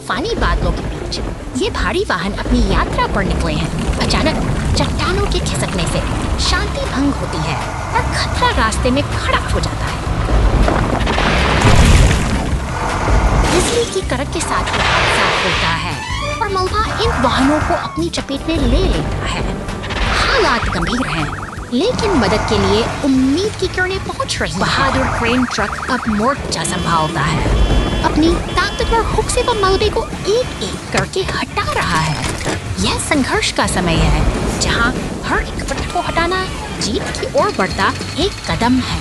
तूफानी बादलों के बीच ये भारी वाहन अपनी यात्रा पर निकले हैं। अचानक चट्टानों के खिसकने से शांति भंग होती है और खतरा रास्ते में खड़ा हो जाता है। बिजली की कड़क के साथ ही हादसा होता है और मलबा इन वाहनों को अपनी चपेट में ले लेता है। हालात गंभीर हैं, लेकिन मदद के लिए उम्मीद की किरणें पहुंच रही हैं। बहादुर क्रेन ट्रक अब मोर्चा संभालता है। अपनी ताकतवर हुक से वह मलबे को एक एक करके हटा रहा है। यह संघर्ष का समय है, जहां हर एक वजह को हटाना जीत की ओर बढ़ता एक कदम है।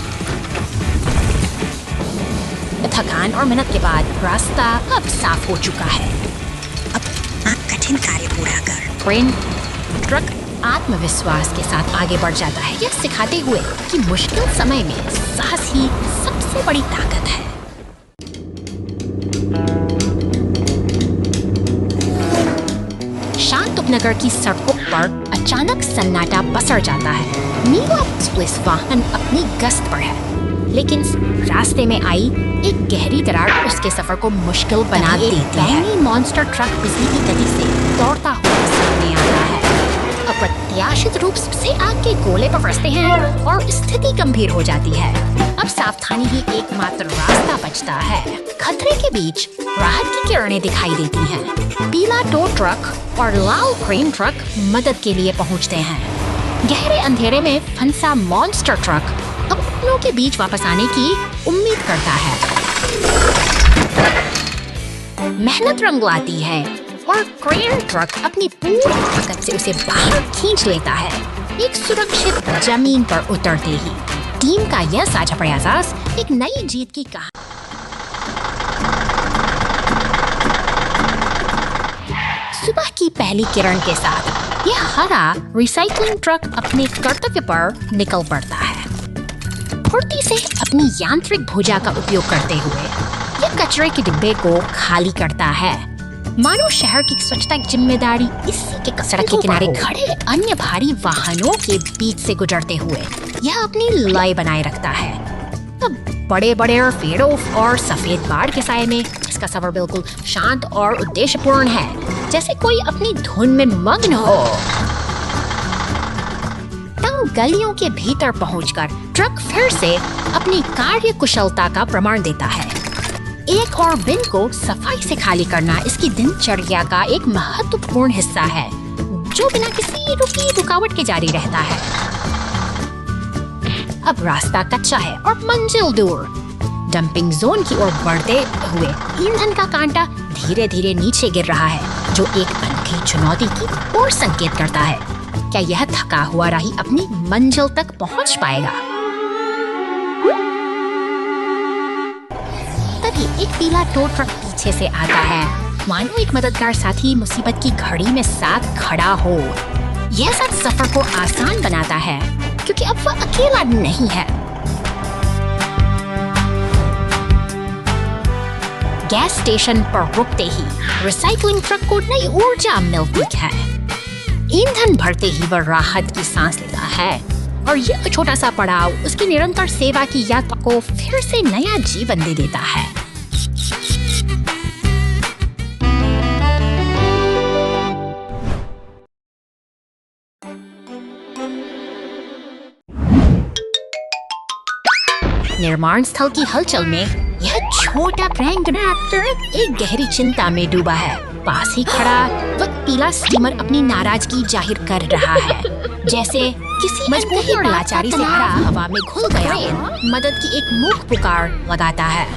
थकान और मेहनत के बाद रास्ता अब साफ हो चुका है। अब कठिन कार्य पूरा कर। क्रेन ट्रक आत्मविश्वास के साथ आगे बढ़ जाता है, यह सिखाते हुए कि मुश्किल समय में साहस ही सबसे बड़ी ताकत है। शांत उपनगर की सड़कों पर अचानक सन्नाटा पसर जाता है। नीला एक्सप्रेस वाहन अपनी गश्त पर है, लेकिन रास्ते में आई एक गहरी दरार उसके सफर को मुश्किल बना देती है। मॉन्स्टर ट्रक बिजली की गति से दौड़ता हुआ सामने आता है। अप्रत्याशित रूप से आग के गोले बरसते हैं और स्थिति गंभीर हो जाती है। अब सावधानी ही एकमात्र रास्ता बचता है। खतरे के बीच राहत की किरणें दिखाई देती हैं। पीला टो ट्रक और लाल क्रेन ट्रक मदद के लिए पहुंचते हैं। गहरे अंधेरे में फंसा मॉन्स्टर ट्रक अब अपनों के बीच वापस आने की उम्मीद करता है। मेहनत रंग लाती है और क्रेन ट्रक अपनी पूरी ताकत से उसे बाहर खींच लेता है। एक सुरक्षित जमीन पर उतरते ही टीम का यह साझा प्रयास एक नई जीत की कहानी। सुबह की पहली किरण के साथ यह हरा रिसाइकलिंग ट्रक अपने कर्तव्य पर निकल पड़ता है। फुर्ती से अपनी यांत्रिक भुजा का उपयोग करते हुए यह कचरे के डिब्बे को खाली करता है। मानो शहर की स्वच्छता की जिम्मेदारी इसी के सड़क के किनारे खड़े अन्य भारी वाहनों के बीच से गुजरते हुए यह अपनी लय बनाए रखता है। अब बड़े बड़े पेड़ों और सफेद बाढ़ के साए में इसका सफर बिल्कुल शांत और उद्देश्यपूर्ण है, जैसे कोई अपनी धुन में मग्न हो। तंग गलियों के भीतर पहुंचकर ट्रक फिर से अपनी कार्य कुशलता का प्रमाण देता है। एक और बिन को सफाई से खाली करना इसकी दिनचर्या का एक महत्वपूर्ण हिस्सा है, जो बिना किसी रुकावट के जारी रहता है। अब रास्ता कच्चा है और मंजिल दूर। डंपिंग जोन की ओर बढ़ते हुए ईंधन का कांटा धीरे धीरे नीचे गिर रहा है, जो एक अनोखी चुनौती की ओर संकेत करता है। क्या यह थका हुआ राही अपनी मंजिल तक पहुंच पाएगा? तभी एक पीला टो ट्रक पीछे से आता है, मानो एक मददगार साथी मुसीबत की घड़ी में साथ खड़ा हो। यह साथ सफर को आसान बनाता है, क्योंकि अब वह अकेला नहीं है। गैस स्टेशन पर रुकते ही रिसाइकलिंग ट्रक को नई ऊर्जा मिलती है। ईंधन भरते ही वह राहत की सांस लेता है और यह छोटा सा पड़ाव उसकी निरंतर सेवा की यात्रा को फिर से नया जीवन दे देता है। निर्माण स्थल की हलचल में यह छोटा प्रैंक एक गहरी चिंता में डूबा है। पास ही खड़ा वह पीला स्टीमर अपनी नाराजगी जाहिर कर रहा है, जैसे किसी मजबूरी और लाचारी से भरा हवा में घुल गया मदद की एक मूक पुकार लगाता है।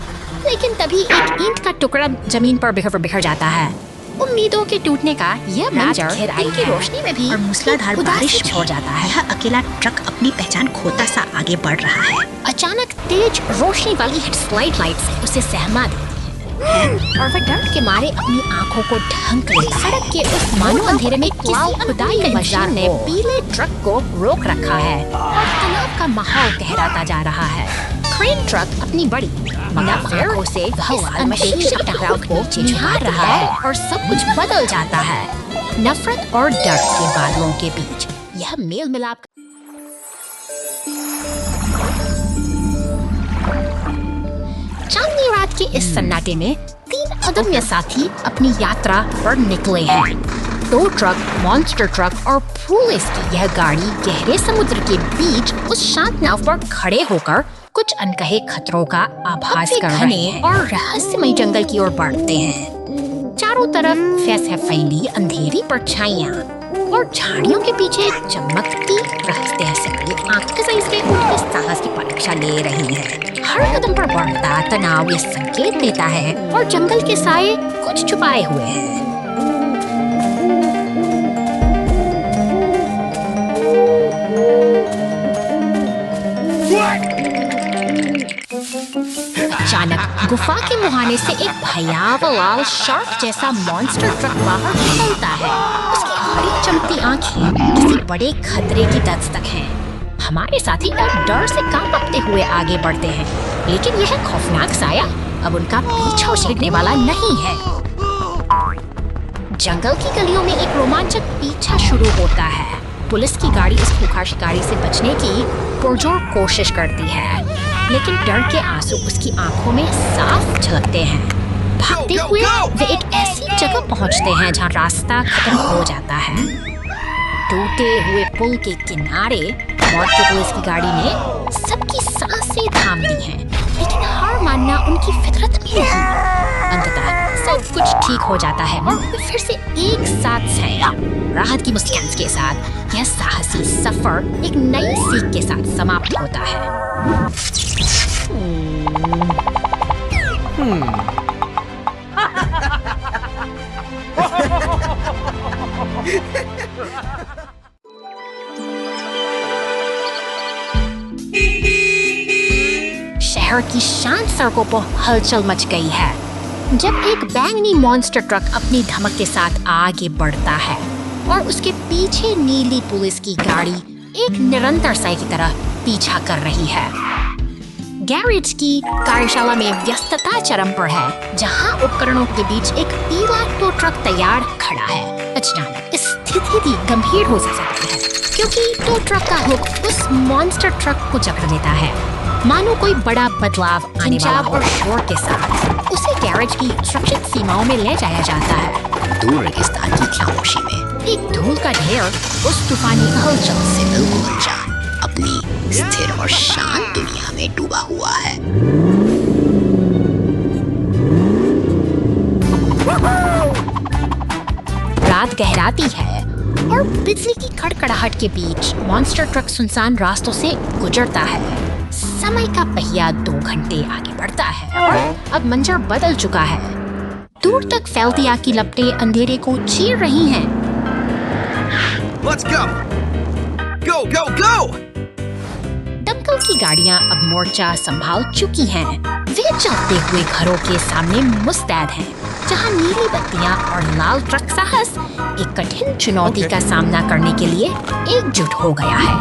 लेकिन तभी एक ईंट का टुकड़ा जमीन पर बिखर जाता है। उम्मीदों के टूटने का यह मंजर दिन की रोशनी में भी और मूसलाधार बारिश छोड़ जाता है। यह अकेला ट्रक अपनी पहचान खोता सा आगे बढ़ रहा है। अचानक तेज रोशनी वाली हेडलाइट लाइट से उसे सहमा देती है और वह डर के मारे अपनी आंखों को ढंक लेता है। सड़क के उस मानो अंधेरे में किसी खुदाई के मजार ने पीले ट्रक को रोक रखा है और तनाव का माहौल गहराता जा रहा है। क्रेन ट्रक अपनी बड़ी आंखों से अनपेक्षित टकराव को निहार रहा है और सब कुछ बदल जाता है। नफरत और डर के बादलों के बीच यह मेल मिलाप चांदनी रात रात के इस सन्नाटे में 3 अदम्य साथी अपनी यात्रा पर निकले हैं। टो ट्रक, मॉन्स्टर ट्रक और पुलिस की यह गाड़ी गहरे समुद्र के बीच उस शांत नाव पर खड़े होकर कुछ अनकहे खतरों का आभास कर रहे हैं और रहस्यमय जंगल की ओर बढ़ते हैं। चारों तरफ फैली अंधेरी परछाइयां और झाड़ियों के पीछे चमकती रहस्यमयी आंख के साइज के उनके साहस की परीक्षा ले रही है। हर कदम पर बढ़ता तनाव ये संकेत देता है और जंगल के साए कुछ छुपाए हुए हैं। अचानक गुफा के मुहाने से एक भयावह लाल शार्क जैसा मॉन्स्टर ट्रक बाहर निकलता है। उसकी हरी चमकती आंखें किसी बड़े खतरे की दस्तक हैं। हमारे साथी डर से कांपते हुए आगे बढ़ते हैं, लेकिन यह खौफनाक साया अब उनका पीछा छेड़ने वाला नहीं है। जंगल की गलियों में एक रोमांचक पीछा शुरू होता है। पुलिस की गाड़ी इस खूंखार शिकारी से बचने की पुरजोर कोशिश करती है, लेकिन डर के आंसू उसकी आंखों में साफ झलकते हैं। भागते हुए वे एक ऐसी जगह पहुंचते हैं जहां रास्ता खत्म हो जाता है। टूटे हुए पुल के किनारे मौत की पुलिस की गाड़ी ने सबकी सांसें थाम दी हैं, लेकिन हार मानना उनकी फितरत में नहीं। अंततः सब कुछ ठीक हो जाता है और वे फिर से एक साथ हैं। राहत की मुस्कान के साथ यह साहसी सफर एक नई सीख के साथ समाप्त होता है। शहर की शांत सड़कों पर हलचल मच गई है जब एक बैंगनी मॉन्स्टर ट्रक अपनी धमक के साथ आगे बढ़ता है और उसके पीछे नीली पुलिस की गाड़ी एक निरंतर साई की तरह पीछा कर रही है। गैरेज की कार्यशाला में व्यस्तता चरम पर है, जहां उपकरणों के बीच एक पीला टो ट्रक तैयार खड़ा है। अचानक स्थिति गंभीर हो सकती है, क्योंकि टो ट्रक का हुक उस मॉन्स्टर ट्रक को जकड़ लेता है, मानो कोई बड़ा बदलाव आने वाला हो। और शोर के साथ उसे गैरेज की सुरक्षित सीमाओं में ले जाया जाता है। दूर रेगिस्तान की खामोशी में एक धूल का ढेर उस तूफानी हलचल से बिल्कुल अनजान अपनी स्थिर और शांत दुनिया में डूबा हुआ है। रात गहराती है और बिजली की कड़कड़ाहट के बीच मॉन्स्टर ट्रक सुनसान रास्तों से गुजरता है। समय का पहिया 2 घंटे आगे बढ़ता है और अब मंजर बदल चुका है। दूर तक फैलती आग की लपटें अंधेरे को चीर रही हैं। Let's go! Go, go, go! दमकल की गाड़ियां अब मोर्चा संभाल चुकी हैं। वे चलते हुए घरों के सामने मुस्तैद हैं, जहां नीली बत्तियां और लाल ट्रक साहस एक कठिन चुनौती का सामना करने के लिए एकजुट हो गया है।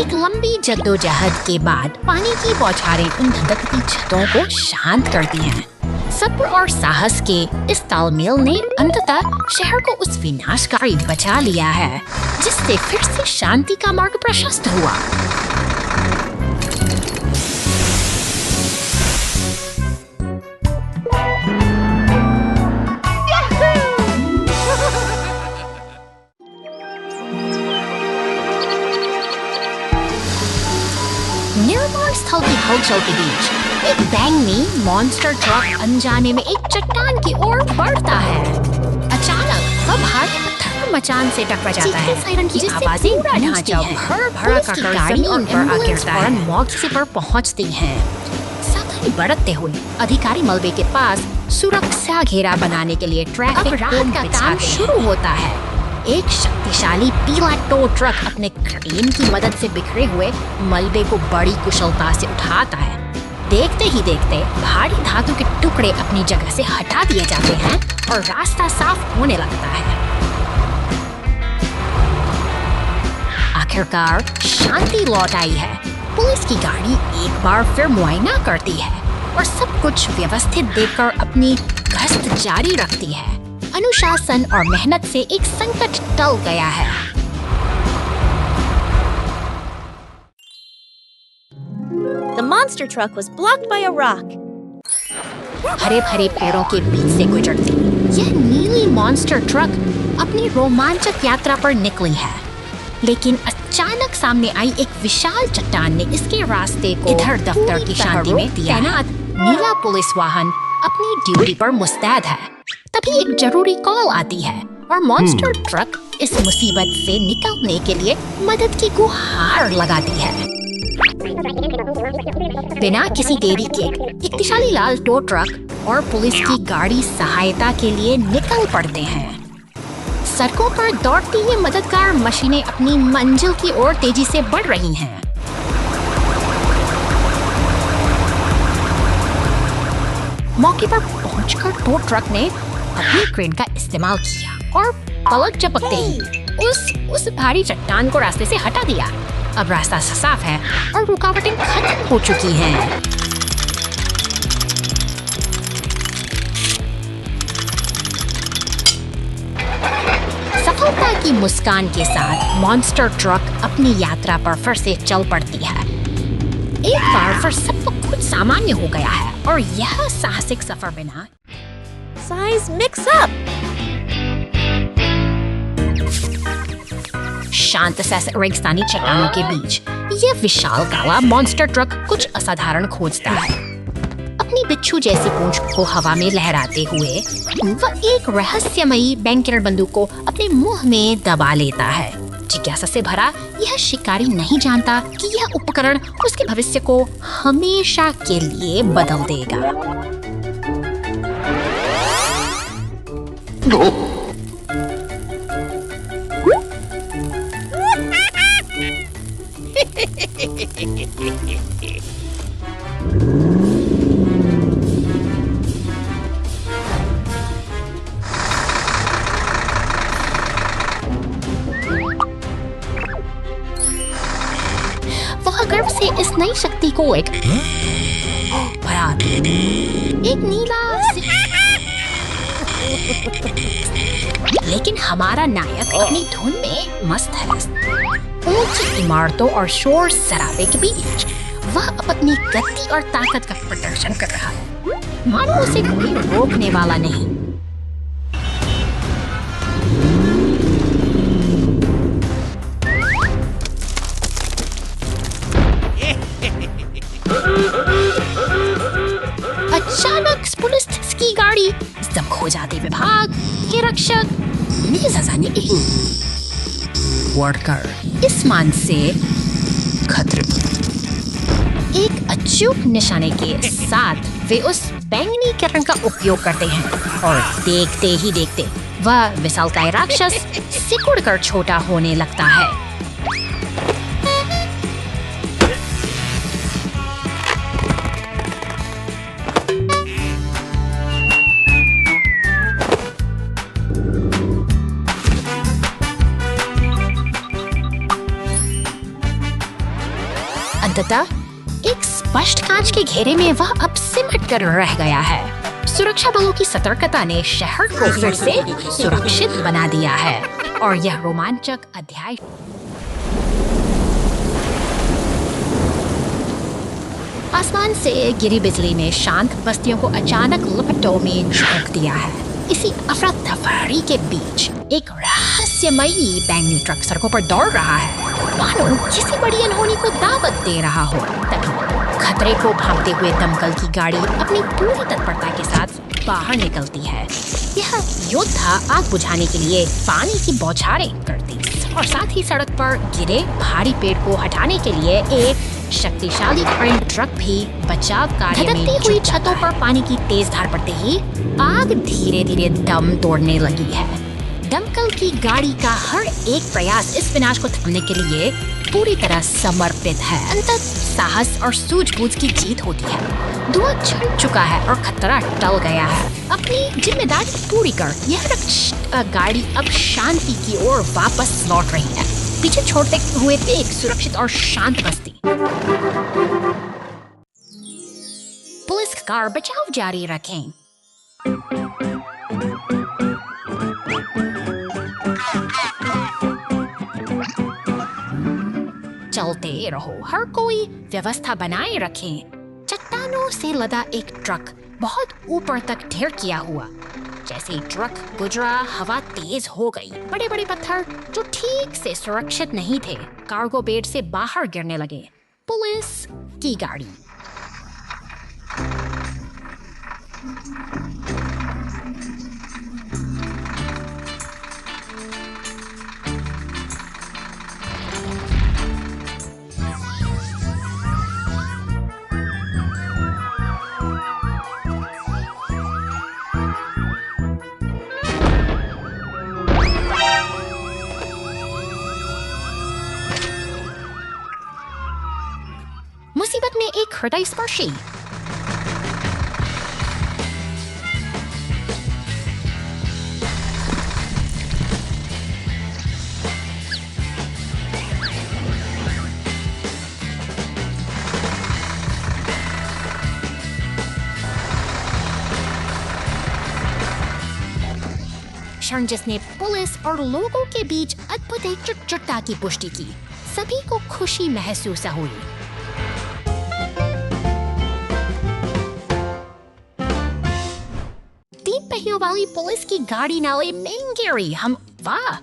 एक लंबी जद्दोजहद के बाद पानी की बौछारें उन धधकती छतों को शांत करती हैं। सब्र और साहस के इस तालमेल ने अंततः शहर को उस विनाशकारी बचा लिया है, जिससे फिर से शांति का मार्ग प्रशस्त हुआ। निर्माण स्थल की हलचल के बीच एक बैंगनी मॉन्स्टर ट्रक अनजाने में एक चट्टान की ओर बढ़ता है। अचानक वह भारी पत्थर मचान से टकरा जाता है, जिससे आवाजें ढांचा भरा कर गाड़ी उन पर आ गिरता है। मौके पर पहुंचती हैं। सावधानी बरतते हुए अधिकारी मलबे के पास सुरक्षा घेरा बनाने के लिए ट्रैफिक कोन का काम शुरू होता है। एक शक्तिशाली पीला टो ट्रक अपने क्रेन की मदद से बिखरे हुए मलबे को बड़ी कुशलता से उठाता है। देखते ही देखते भारी धातु के टुकड़े अपनी जगह से हटा दिए जाते हैं और रास्ता साफ होने लगता है। आखिरकार शांति लौट आई है। पुलिस की गाड़ी एक बार फिर मुआयना करती है और सब कुछ व्यवस्थित देखकर अपनी गश्त जारी रखती है। अनुशासन और मेहनत से एक संकट टल गया है। monster truck was blocked by a rock. हरे भरे पेड़ों के बीच से गुजरती यह नीली मॉन्स्टर ट्रक अपनी रोमांचक यात्रा पर निकली है, लेकिन अचानक सामने आई एक विशाल चट्टान ने इसके रास्ते को इधर दफ्तर की शांति में दिया। तैनात नीला पुलिस वाहन अपनी ड्यूटी पर मुस्तैद है। तभी एक जरूरी कॉल आती है और मॉन्स्टर ट्रक इस मुसीबत से निकलने के लिए मदद की गुहार लगाती है। बिना किसी देरी के एक शक्तिशाली लाल टो ट्रक और पुलिस की गाड़ी सहायता के लिए निकल पड़ते हैं। सड़कों पर दौड़ती ये मददगार मशीनें अपनी मंजिल की ओर तेजी से बढ़ रही हैं। मौके पर पहुंचकर टो ट्रक ने अपनी क्रेन का इस्तेमाल किया और पलक झपकते ही उस भारी चट्टान को रास्ते से हटा दिया। अब रास्ता साफ है और रुकावटें खत्म हो चुकी हैं। सफलता की मुस्कान के साथ मॉन्स्टर ट्रक अपनी यात्रा पर फिर से चल पड़ती है। एक बार फिर सब कुछ सामान्य हो गया है और यह साहसिक सफर बिना Size-mix-up! शांत रेगिस्तानी चट्टानों के बीच यह विशाल काला मॉन्स्टर ट्रक कुछ असाधारण खोजता है। अपनी बिच्छू जैसी पूंछ को हवा में लहराते हुए वह एक रहस्यमयी बैंकर बंदूक को अपने मुंह में दबा लेता है। जिज्ञासा से भरा यह शिकारी नहीं जानता कि यह उपकरण उसके भविष्य को हमेशा के लिए बदल देगा। वह गर्व से इस नई शक्ति को एक नीला लेकिन हमारा नायक अपनी धुन में मस्त है। ऊंची इमारतों और शोर शराबे के बीच वह अपनी गति और ताकत का प्रदर्शन कर रहा है, मानो उसे कोई रोकने वाला नहीं। अचानक पुलिस की गाड़ी सब खो जाते विभाग के रक्षक वर्कर इस मान से खतरे एक अचूक निशाने के साथ वे उस बैंगनी किरण का उपयोग करते हैं और देखते ही देखते वह विशालकाय राक्षस सिकुड़कर छोटा होने लगता है। अंततः एक स्पष्ट कांच के घेरे में वह अब सिमट कर रह गया है। सुरक्षा बलों की सतर्कता ने शहर को फिर से सुरक्षित बना दिया है और यह रोमांचक अध्याय आसमान से गिरी बिजली ने शांत बस्तियों को अचानक लपटों में झोंक दिया है। इसी अफरा तफरी के बीच एक रहस्यमयी बैंगनी ट्रक सड़कों पर दौड़ रहा है, मानो किसी बड़ी अनहोनी को दावत दे रहा हो। तभी खतरे को भांपते हुए दमकल की गाड़ी अपनी पूरी तत्परता के साथ बाहर निकलती है। यह योद्धा आग बुझाने के लिए पानी की बौछारें करती और साथ ही सड़क पर गिरे भारी पेड़ को हटाने के लिए एक शक्तिशाली क्रेन ट्रक भी बचाव कार्य में हुई छतों पर पानी की तेज धार पड़ते ही आग धीरे धीरे दम तोड़ने लगी है। दमकल की गाड़ी का हर एक प्रयास इस विनाश को थमने के लिए पूरी तरह समर्पित है। अंततः साहस और सूझबूझ की जीत होती है। धुआं छिड़ चुका है और खतरा टल गया है। अपनी जिम्मेदारी पूरी कर यह गाड़ी अब शांति की ओर वापस लौट रही है, पीछे छोड़ते हुए एक सुरक्षित और शांत बस्ती। पुलिस कार बचाव जारी रखें। चलते रहो, हर कोई व्यवस्था बनाए रखें। सामानों से लदा एक ट्रक बहुत ऊपर तक ढेर किया हुआ। जैसे ही ट्रक गुजरा, हवा तेज हो गई। बड़े बड़े पत्थर जो ठीक से सुरक्षित नहीं थे कार्गो बेड से बाहर गिरने लगे। पुलिस की गाड़ी। मुसीबत में एक हृदय स्पर्शी। क्षण जिसने पुलिस और लोगों के बीच अद्भुत एकजुटता की पुष्टि की। सभी को खुशी महसूस हुई। तीन पहियों वाली पुलिस की गाड़ी नाले में गिरी। हम वाह!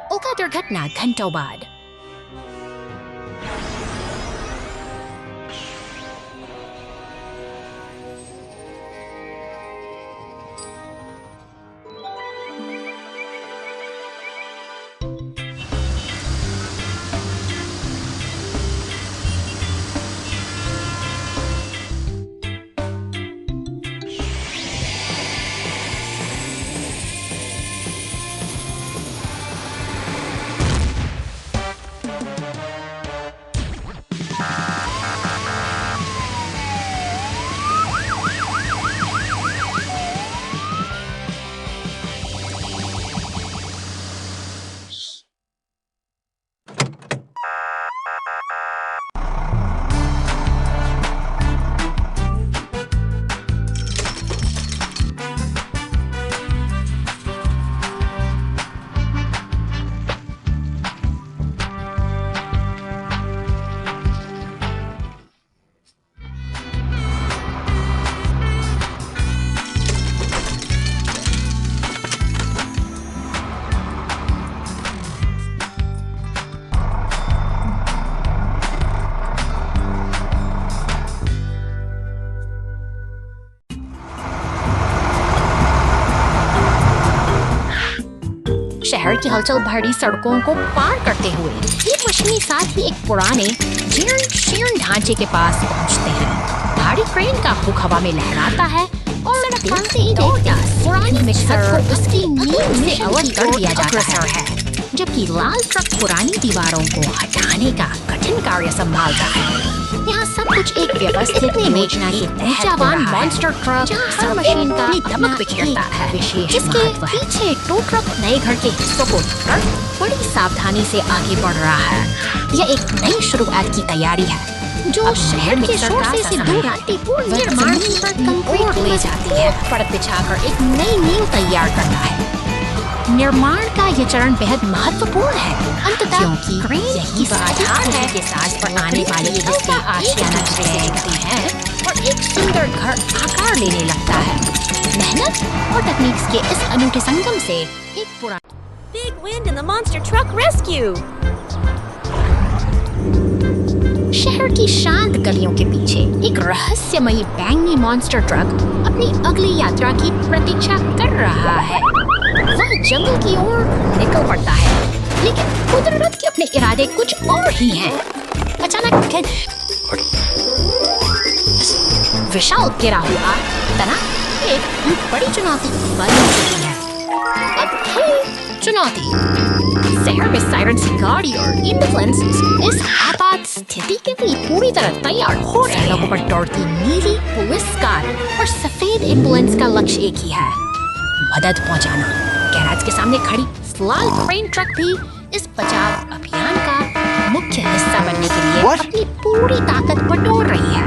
ओका दुर्घटना घंटों बाद। शहर की हलचल भरी सड़कों को पार करते हुए एक रोशनी साथ ही एक पुराने जीर्ण ढांचे के पास पहुंचते हैं। भारी क्रेन का हुक हवा में लहराता है और पुरानी मिक्सर को उसकी नींव से अलग कर दिया जाता है, जबकि लाल ट्रक पुरानी दीवारों को हटाने का कठिन कार्य संभालता है। यहाँ सब कुछ एक व्यवस्थित योजना के ऊर्जावान मॉन्स्टर ट्रक हर मशीन का दमक बिखेरता है, जिसके पीछे टो ट्रक नए घर के हिस्सों को बड़ी सावधानी से आगे बढ़ रहा है। यह एक नई शुरुआत की तैयारी है जो शहर के शोर से दूर शांतिपूर्ण निर्माण पर कंक्रीट ले जाती है, परत बिछाकर एक नई नींव तैयार करता है। निर्माण का ये चरण बेहद महत्वपूर्ण है, अंततः क्योंकि यही आधार है के साथ पर आने वाले जिसकी आशियाना दिखती है और एक सुंदर घर आकार लेने लगता है। मेहनत और तकनीक के इस अनूठे संगम से एक पुराना Big wind in the monster truck rescue! शहर की शांत गलियों के पीछे एक रहस्यमयी बैंगनी मॉन्स्टर ट्रक अपनी अगली यात्रा की प्रतीक्षा कर रहा है। वह जंगल की ओर निकल पड़ता है, लेकिन कुदरत के अपने इरादे कुछ और ही हैं। अचानक विशाल गिरा हुआ तना एक बड़ी चुनौती बन चुकी है। अब है चुनौती, शहर में सायरन की गाड़ी और एम्बुलेंस इस आपात स्थिति के लिए पूरी तरह तैयार हो रहे हैं। लोगों पर दौड़ती नीली पुलिस कार और सफेद एम्बुलेंस का लक्ष्य एक ही है, मदद पहुंचाना। गैराज के सामने खड़ी लाल क्रेन ट्रक भी इस बचाव अभियान का मुख्य हिस्सा बनने के लिए अपनी पूरी ताकत बटोर रही है।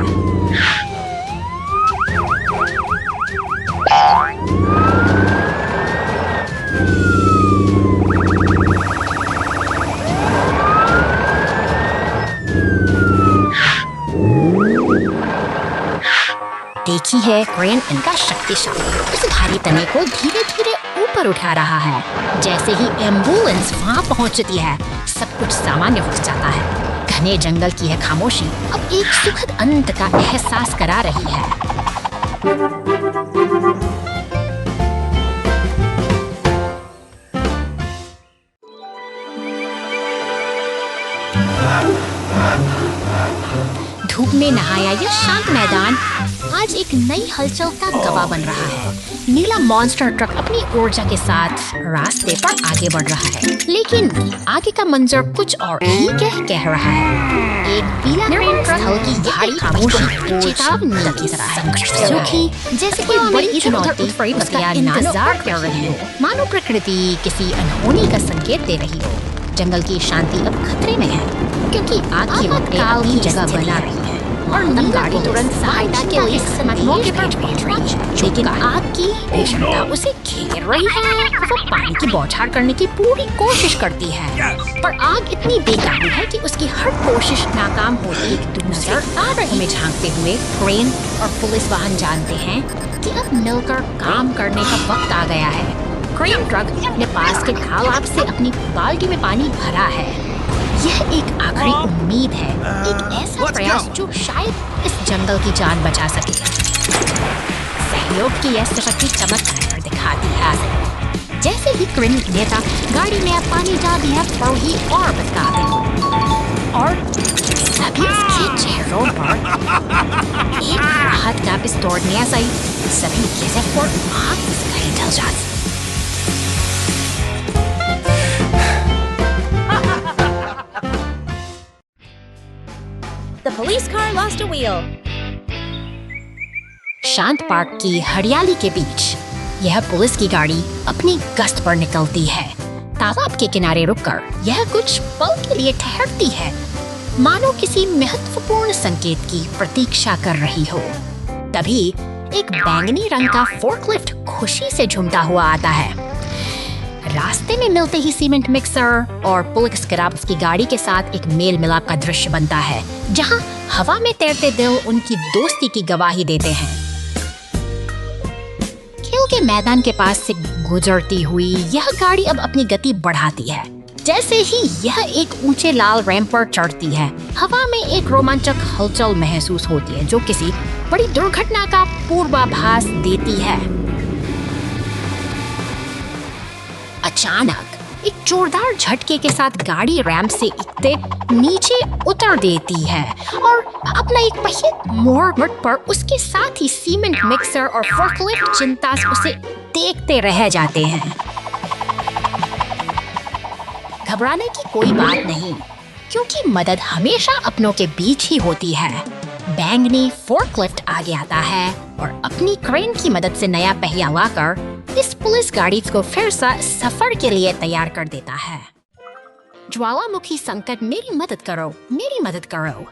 देखी है, क्रेन इनका शक्तिशाली उस भारी तने को धीरे धीरे ऊपर उठा रहा है। जैसे ही एम्बुलेंस वहां पहुंचती है, सब कुछ सामान्य हो जाता है। घने जंगल की है खामोशी अब एक सुखद अंत का एहसास करा रही है। धूप में नहाया यह शांत मैदान आज एक नई हलचल का गवाह बन रहा है। नीला मॉन्स्टर ट्रक अपनी ऊर्जा के साथ रास्ते पर आगे बढ़ रहा है, लेकिन आगे का मंजर कुछ और ही कह रहा है। एक पीला क्रेन ट्रक हल्की भारी खामोशी चेतावनी की तरह है, सूखी जैसे कोई बड़ी चुनौती उसका इंतजार कर रही हो, मानो प्रकृति किसी अनहोनी का संकेत दे रही हो। जंगल की शांति अब खतरे में है, क्योंकि आग की लपटें अपनी जगह बना रही है और नीला गाड़ी तुरंत सहायता के लिए मौके पर पहुंच रही है, लेकिन आग की भीषणता उसे घेर रही है। वो पानी की बौछार करने की पूरी कोशिश करती है, पर आग इतनी बेकाबू है कि उसकी हर कोशिश नाकाम होती नजर आ रही है। झांकते हुए क्रेन और पुलिस वाहन जानते हैं कि अब मिलकर काम करने का वक्त आ गया है। क्रेन ट्रक अपने पास के तालाब से अपनी बाल्टी में पानी भरा है। यह एक आखिरी उम्मीद है, एक ऐसा प्रयास जो शायद इस जंगल की जान बचा सके। सहयोग की यह शक्ति चमत्कार दिखाती है। जैसे ही क्रेन नेता गाड़ी में अब पानी डाल दिया, ही और बता दे और सभी इसके चेहरों पर एक राहत का पिस दौड़ने आई। सभी कैसे और आग से ढल जाती। The police car lost a wheel. शांत पार्क की हरियाली के बीच यह पुलिस की गाड़ी अपनी गश्त पर निकलती है। तालाब के किनारे रुककर यह कुछ पल के लिए ठहरती है, मानो किसी महत्वपूर्ण संकेत की प्रतीक्षा कर रही हो। तभी एक बैंगनी रंग का फोर्कलिफ्ट खुशी से झूमता हुआ आता है। रास्ते में मिलते ही सीमेंट मिक्सर और पुलिस ग्राफ्स की गाड़ी के साथ एक मेल मिलाप का दृश्य बनता है, जहां हवा में तैरते दिल उनकी दोस्ती की गवाही देते हैं। खेल के मैदान के पास से गुजरती हुई यह गाड़ी अब अपनी गति बढ़ाती है। जैसे ही यह एक ऊंचे लाल रैंप पर चढ़ती है, हवा में एक रोमांचक हलचल महसूस होती है, जो किसी बड़ी दुर्घटना का पूर्वाभास देती है। अचानक एक जोरदार झटके के साथ गाड़ी रैंप से इकते नीचे उतर देती है और अपना एक पहिया मोड़ पर उसके साथ ही सीमेंट मिक्सर और फोर्कलिफ्ट चिंता से उसे देखते रह जाते हैं। घबराने की कोई बात नहीं, क्योंकि मदद हमेशा अपनों के बीच ही होती है। बैंगनी फोर्कलिफ्ट आगे आता है और अपनी क्रेन की मदद से नया पहिया लाकर इस पुलिस गाड़ी को फिर से सफर के लिए तैयार कर देता है। ज्वालामुखी संकट, मेरी मदद करो, मेरी मदद करो।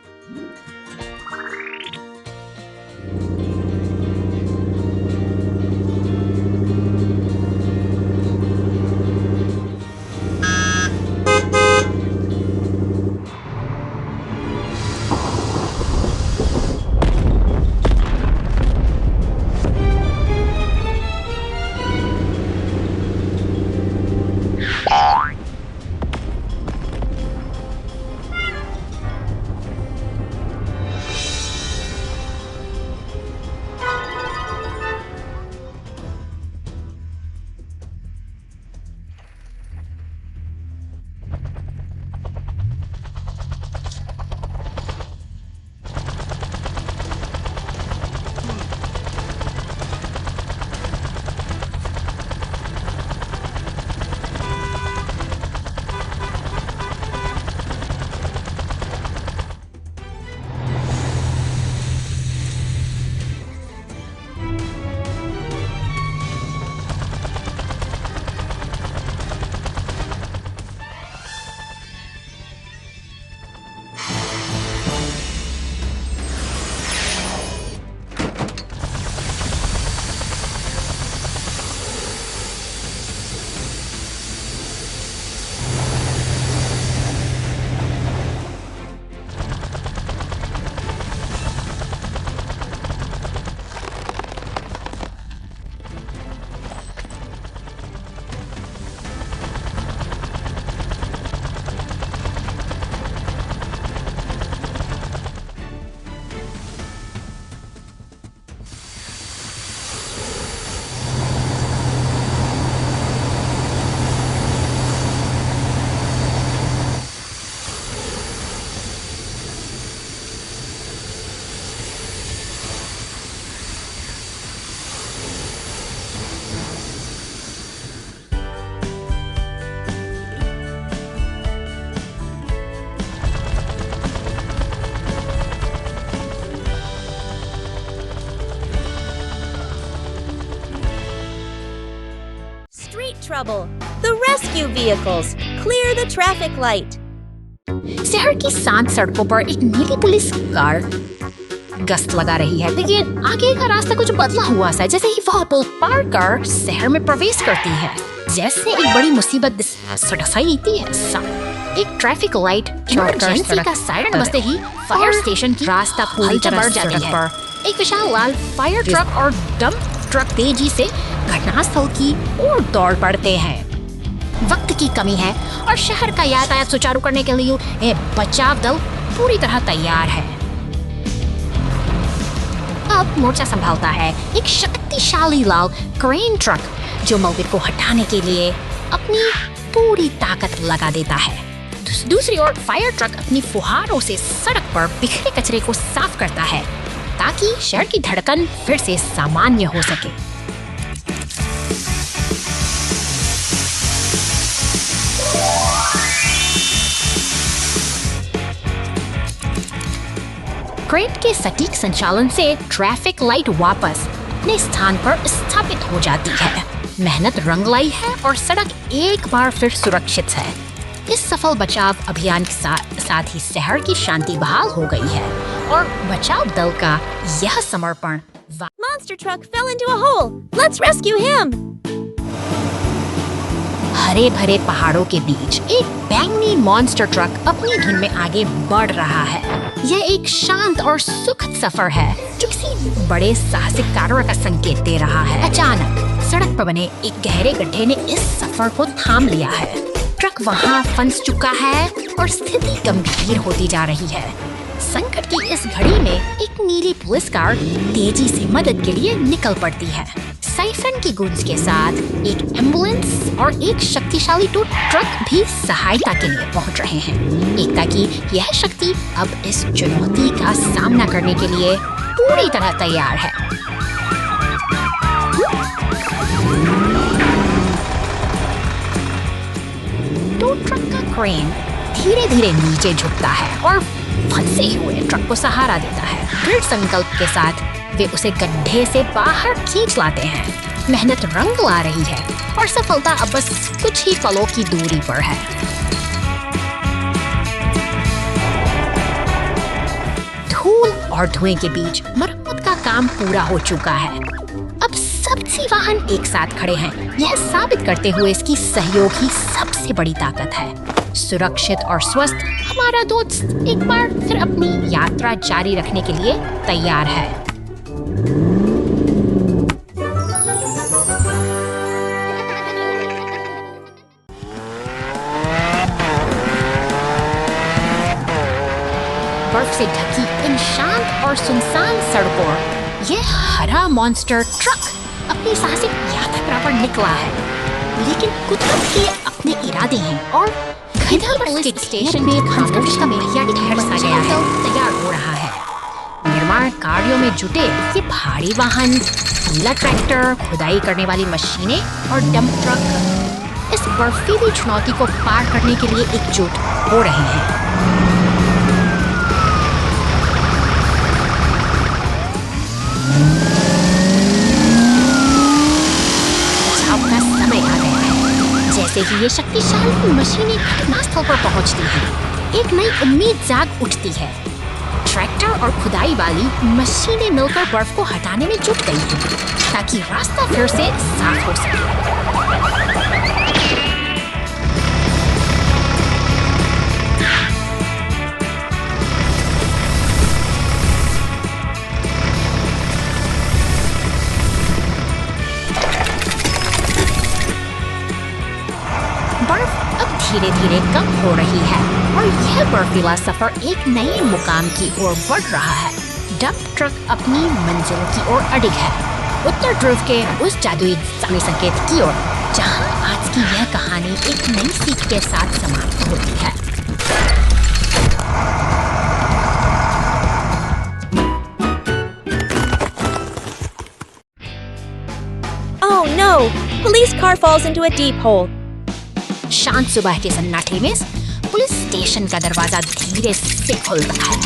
trouble. The rescue vehicles. Clear the traffic light. शहर की शांत सड़कों पर एक नीली पुलिस कार गश्त लगा रही है, लेकिन आगे का रास्ता कुछ बदला हुआ सा है। जैसे ही वह पुल पार कर शहर में प्रवेश करती है, जैसे एक बड़ी मुसीबत सड़साई देती है। एक ट्रैफिक लाइट इमरजेंसी का सायरन बजते ही फायर स्टेशन की रास्ता पूरी तरह बढ़ जाती है। एक विशाल लाल फायर ट्रक और डंप ट्रक तेजी से घटनास्थल की ओर दौड़ पड़ते हैं। वक्त की कमी है और शहर का यातायात सुचारू करने के लिए बचाव दल पूरी तरह तैयार है। अब मोर्चा संभालता है एक शक्तिशाली लाल क्रेन ट्रक, जो मलबे को हटाने के लिए अपनी पूरी ताकत लगा देता है। दूसरी ओर फायर ट्रक अपनी फुहारों से सड़क पर बिखरे कचरे को साफ करता है, ताकि शहर की धड़कन फिर से सामान्य हो सके। क्रेन के सटीक संचालन से ट्रैफिक लाइट वापस अपने स्थान पर स्थापित हो जाती है। मेहनत रंग लाई है और सड़क एक बार फिर सुरक्षित है। इस सफल बचाव अभियान के साथ ही शहर की शांति बहाल हो गई है और बचाव दल का यह समर्पण Monster truck fell into a hole. Let's rescue him. हरे भरे पहाड़ों के बीच एक बैंगनी मॉन्स्टर ट्रक अपनी धुन में आगे बढ़ रहा है। यह एक शांत और सुखद सफर है, जो किसी बड़े साहसिक कार्य का संकेत दे रहा है। अचानक सड़क पर बने एक गहरे गड्ढे ने इस सफर को थाम लिया है। ट्रक वहां फंस चुका है और स्थिति गंभीर होती जा रही है। संकट की इस घड़ी में एक नीली पुलिस कार तेजी से मदद के लिए निकल पड़ती है। साइफन की गूंज के साथ एक एम्बुलेंस और एक शक्तिशाली टू ट्रक भी सहायता के लिए पहुंच रहे हैं। एकता की यह शक्ति अब इस चुनौती का सामना करने के लिए पूरी तरह तैयार है। टू ट्रक का क्रेन धीरे धीरे नीचे झुकता है और फंसे हुए ट्रक को सहारा देता है। दृढ़ संकल्प के साथ वे उसे गड्ढे से बाहर खींच लाते हैं। मेहनत रंग ला रही है और सफलता अब बस कुछ ही पलों की दूरी पर है। धूल और धुएं के बीच मरम्मत का काम पूरा हो चुका है। अब सभी वाहन एक साथ खड़े हैं, यह साबित करते हुए इसकी सहयोग ही सबसे बड़ी ताकत है। सुरक्षित और स्वस्थ हमारा दोस्त एक बार फिर अपनी यात्रा जारी रखने के लिए तैयार है। बर्फ से ढकी इन शांत और सुनसान सड़कों यह हरा मॉन्स्टर ट्रक अपनी साहसिक यात्रा पर निकला है, लेकिन कुदरत के अपने इरादे हैं और पुलिस स्टेशन में खामोश का मेरिया ठहर सा गया है, तैयार हो रहा है। निर्माण कार्यों में जुटे ये भारी वाहन, नीला ट्रैक्टर, खुदाई करने वाली मशीनें और डंप ट्रक इस बर्फीली चुनौती को पार करने के लिए एकजुट हो रहे हैं। जैसे ही ये शक्तिशाली मशीनें घटनास्थल पर पहुंचती हैं, एक नई उम्मीद जाग उठती है। ट्रैक्टर और खुदाई वाली मशीनें मिलकर बर्फ को हटाने में जुट गई हैं, ताकि रास्ता फिर से साफ हो सके। बर्फ अब धीरे धीरे कम हो रही है और यह बर्फीला सफर एक नए मुकाम की ओर बढ़ रहा है। डंप ट्रक अपनी मंजिल की ओर अडिग है, उत्तर ध्रुव के उस जादुई समय संकेत की ओर, जहां आज की यह कहानी एक नई सीख के साथ समाप्त होती है। Oh no! Police car falls into a deep hole. शांत सुबह के सन्नाटे में पुलिस स्टेशन का दरवाजा धीरे से खुलता है।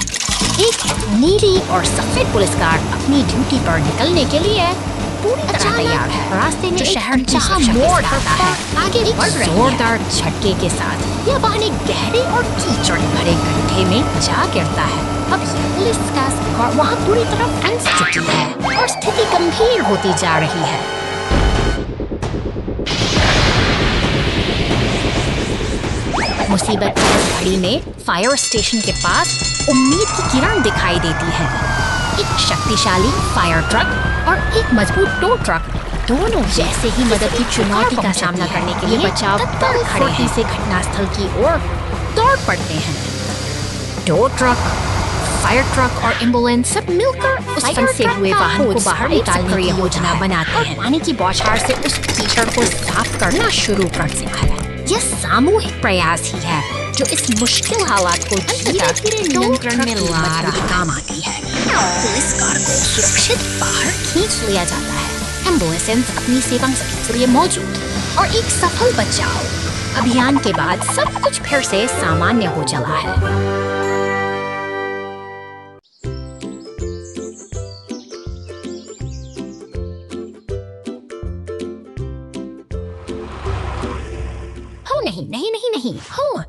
एक नीली और सफेद पुलिस कार अपनी ड्यूटी पर निकलने के लिए पूरी तरह तैयार है। रास्ते में शहर जहाँ मोड़ आता है, आगे बढ़ रही है। जोरदार झटके के साथ यह वाहन एक गहरे और कीचड़ भरे गड्ढे में जा गिरता है। अब पुलिस का कार वहाँ पूरी तरह फंस चुकी है और स्थिति गंभीर होती जा रही है। मुसीबत की इस घड़ी में फायर स्टेशन के पास उम्मीद की किरण दिखाई देती है। एक शक्तिशाली फायर ट्रक और एक मजबूत टो ट्रक दोनों जैसे ही मदद की चुनौती का सामना करने के लिए बचाव दल खड़े हैं से घटनास्थल की ओर दौड़ पड़ते हैं। टो ट्रक, फायर ट्रक और एम्बुलेंस सब मिलकर उस फंसे हुए वाहन को बाहर निकालने की योजना बनाते हैं। पानी की बौछार से उस कीचड़ को साफ करना शुरू करते हैं। यह सामूहिक प्रयास ही है जो इस मुश्किल हालात को धीरे-धीरे नियंत्रण में ला रहा काम आती है। पुलिस कार को सुरक्षित बाहर खींच लिया जाता है। एम्बुलेंस अपनी सेवा के लिए मौजूद और एक सफल बचाव अभियान के बाद सब कुछ फिर से सामान्य हो चला है। नहीं हो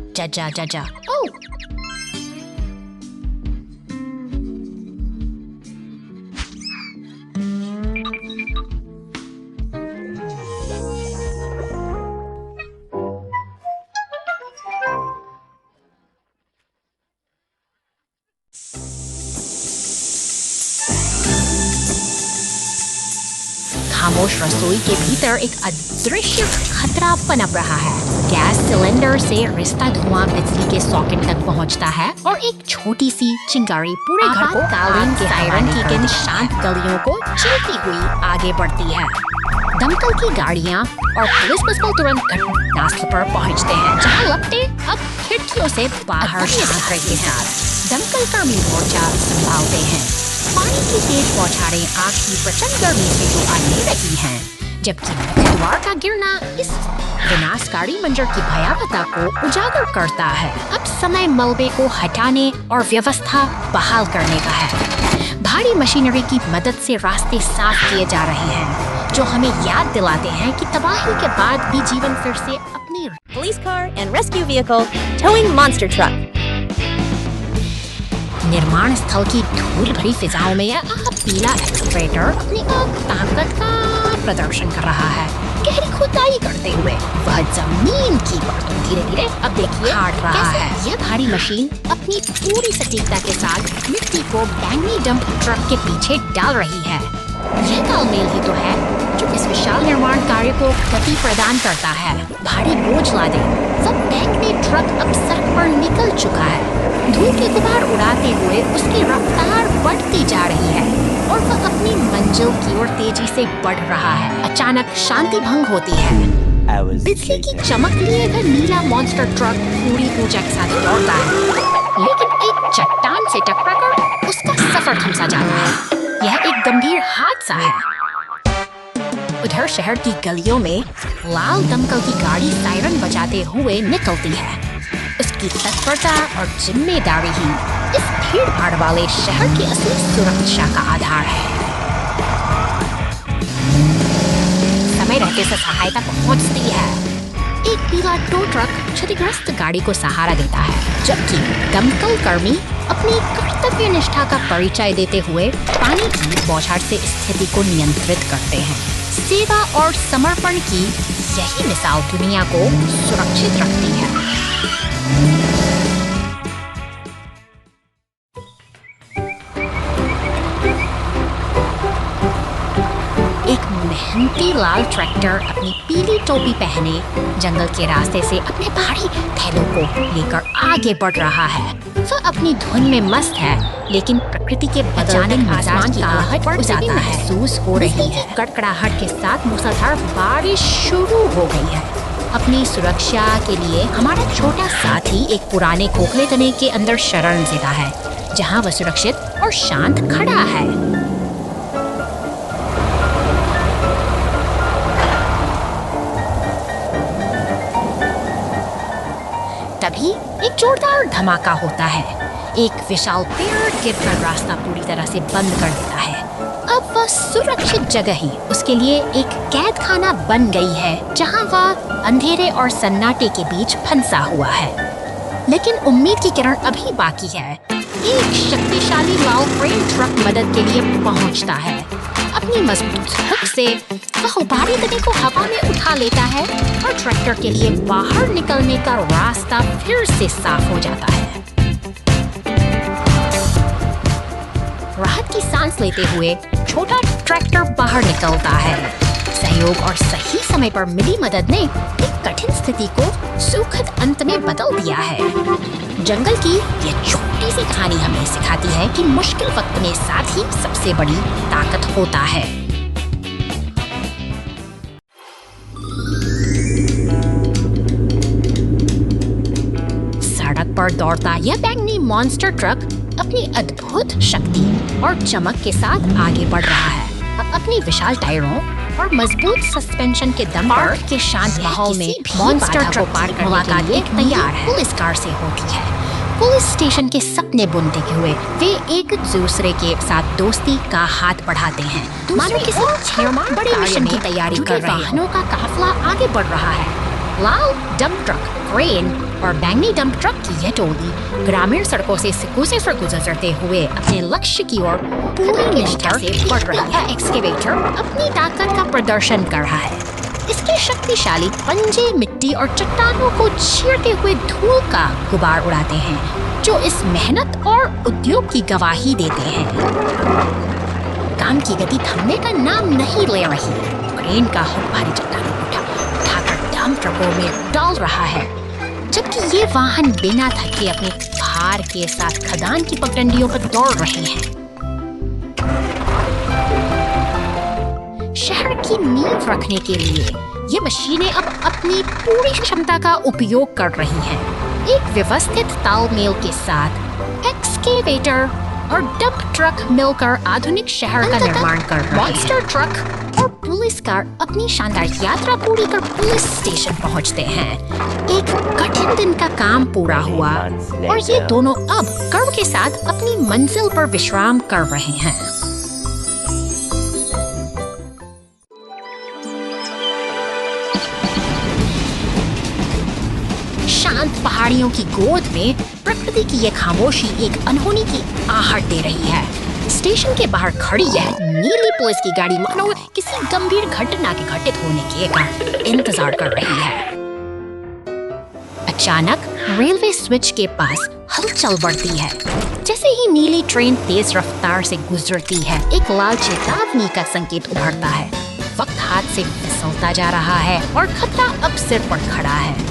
Zajja. Jaja. Oh! खामोश रसोई के भीतर एक अदृश्य खतरा पनप रहा है। गैस सिलेंडर से रिश्ता धुआं बिजली के सॉकेट तक पहुंचता है और एक छोटी सी चिंगारी पूरे घर को कालीन के सायरन की इन शांत गलियों को चलती हुई आगे बढ़ती है। दमकल की गाड़ियां और पुलिस बस तुरंत घटनास्थल पर पहुंचते हैं, जहां लपटे अब खिड़कियों से बाहर झांक रही हैं। दमकल कर्मी मोर्चा संभालते हैं। पानी की तेज बौछारें आग की प्रचंड गर्मी से तो आने लगी हैं, जबकि दीवार का गिरना इस विनाशकारी मंजर की भयावहता को उजागर करता है। अब समय मलबे को हटाने और व्यवस्था बहाल करने का है। भारी मशीनरी की मदद से रास्ते साफ किए जा रहे हैं, जो हमें याद दिलाते हैं कि तबाही के बाद भी जीवन फिर से अपनी Police car and rescue vehicle towing monster truck. निर्माण स्थल की धूल भरी फिजाओं में यह पीला एक्सकवेटर अपनी ताकत का प्रदर्शन कर रहा है। गहरी खुदाई करते हुए वह जमीन की परतों धीरे-धीरे अब देखिए काट रहा है। यह भारी मशीन अपनी पूरी सटीकता के साथ मिट्टी को बैंगनी डंप ट्रक के पीछे डाल रही है। यह तालमेल ही तो है जो इस विशाल निर्माण कार्य को गति प्रदान करता है। भारी बोझ लादे वह बैंगनी ट्रक अब सड़क पर निकल चुका है। धूल के गुबार उड़ाते हुए उसकी रफ्तार बढ़ती जा रही है और वह अपनी मंजिल की ओर तेजी से बढ़ रहा है। अचानक शांति भंग होती है। बिजली की चमक लिए वह नीला मॉन्स्टर ट्रक पूरी ऊर्जा के साथ दौड़ता है, लेकिन एक चट्टान से टकराकर उसका सफर थम सा जाता है। यह एक गंभीर हादसा है। उधर शहर की गलियों में लाल दमकल की गाड़ी सायरन बजाते हुए निकलती है। उसकी तत्परता और जिम्मेदारी ही इस भीड़-भाड़ वाले शहर की असली सुरक्षा का आधार है। समय रहते से सहायता पहुंचती है। एक पीला टो ट्रक क्षतिग्रस्त गाड़ी को सहारा देता है, जबकि दमकल कर्मी अपनी कर्तव्य निष्ठा का परिचय देते हुए पानी की बौछार से स्थिति को नियंत्रित करते हैं। सेवा और समर्पण की यही मिसाल दुनिया को सुरक्षित रखती है। एक मेहनती लाल ट्रैक्टर अपनी पीली टोपी पहने जंगल के रास्ते से अपने भारी थैलों को लेकर आगे बढ़ रहा है। वह अपनी धुन में मस्त है, लेकिन प्रकृति के अचानक आसमान की आहट बढ़ जाता है महसूस हो रही है। कड़कड़ाहट के साथ मूसलाधार बारिश शुरू हो गई है। अपनी सुरक्षा के लिए हमारा छोटा साथी एक पुराने खोखले तने के अंदर शरण लेता है, जहाँ वह सुरक्षित और शांत खड़ा है। तभी एक जोरदार धमाका होता है। एक विशाल पेड़ गिरकर रास्ता पूरी तरह से बंद कर देता है। अब वह सुरक्षित जगह ही उसके लिए एक कैद खाना बन गई है, जहां वह अंधेरे और सन्नाटे के बीच फंसा हुआ है। लेकिन उम्मीद की किरण अभी बाकी है। एक शक्तिशाली लाल क्रेन ट्रक मदद के लिए पहुंचता है। अपनी मजबूत हुक से वह उभारी तने को हवा में उठा लेता है और ट्रैक्टर के लिए बाहर निकलने का रास्ता फिर से साफ हो जाता है। राहत की सांस लेते हुए छोटा ट्रैक्टर बाहर निकलता है। सहयोग और सही समय पर मिली मदद ने एक कठिन स्थिति को सुखद अंत में बदल दिया है। जंगल की यह छोटी सी कहानी हमें सिखाती है कि मुश्किल वक्त में साथ ही सबसे बड़ी ताकत होता है। सड़क पर दौड़ता यह बैंगनी मॉन्स्टर ट्रक अपनी अद्भुत शक्ति और चमक के साथ आगे बढ़ रहा है। अपनी विशाल टायरों और मजबूत सस्पेंशन के दम पर के शांत माहौल में मॉन्स्टर ट्रक पार करने के लिए तैयार है। पुलिस कार से होती है। पुलिस स्टेशन के सपने बुनते हुए वे एक दूसरे के साथ दोस्ती का हाथ बढ़ाते हैं। मानो किसी बड़े मिशन की तैयारी कर रहे वाहनों का काफिला आगे बढ़ रहा है। लाल डंप ट्रक, क्रेन और बैंगनी डंप ट्रक की यह टोली ग्रामीण सड़कों से गुजरते हुए अपने लक्ष्य की ओर पूरी निष्ठा से बढ़ रही है। एक्सकेवेटर अपनी ताकत का प्रदर्शन कर रहा है। इसके शक्तिशाली पंजे मिट्टी और चट्टानों को चीरते हुए धूल का गुबार उड़ाते हैं, जो इस मेहनत और उद्योग की गवाही देते हैं। काम की गति थमने का नाम नहीं ले रही। क्रेन का हुक भारी चट्टानों को उठाकर डंप ट्रकों में डाल रहा है, जबकि ये वाहन बिना थके अपने भार के साथ खदान की पगडंडियों पर दौड़ रहे हैं। शहर की नींव रखने के लिए ये मशीनें अब अपनी पूरी क्षमता का उपयोग कर रही हैं। एक व्यवस्थित तालमेल के साथ एक्सकेवेटर और डंप ट्रक मिलकर आधुनिक शहर का निर्माण कर रहे हैं। मॉन्स्टर ट्रक और पुलिस कार अपनी शानदार यात्रा पूरी कर पुलिस स्टेशन पहुंचते हैं। एक कठिन दिन का काम पूरा हुआ और ये दोनों अब गर्व के साथ अपनी मंजिल पर विश्राम कर रहे हैं। शांत पहाड़ियों की गोद में प्रकृति की यह खामोशी एक अनहोनी की आहट दे रही है। स्टेशन के बाहर खड़ी यह नीली पुलिस की गाड़ी मानो किसी गंभीर घटना के घटित होने का इंतजार कर रही है। अचानक रेलवे स्विच के पास हलचल बढ़ती है। जैसे ही नीली ट्रेन तेज रफ्तार से गुजरती है, एक लाल चेतावनी का संकेत उभरता है। वक्त हाथ से फिसलता जा रहा है और खतरा अब सिर पर खड़ा है।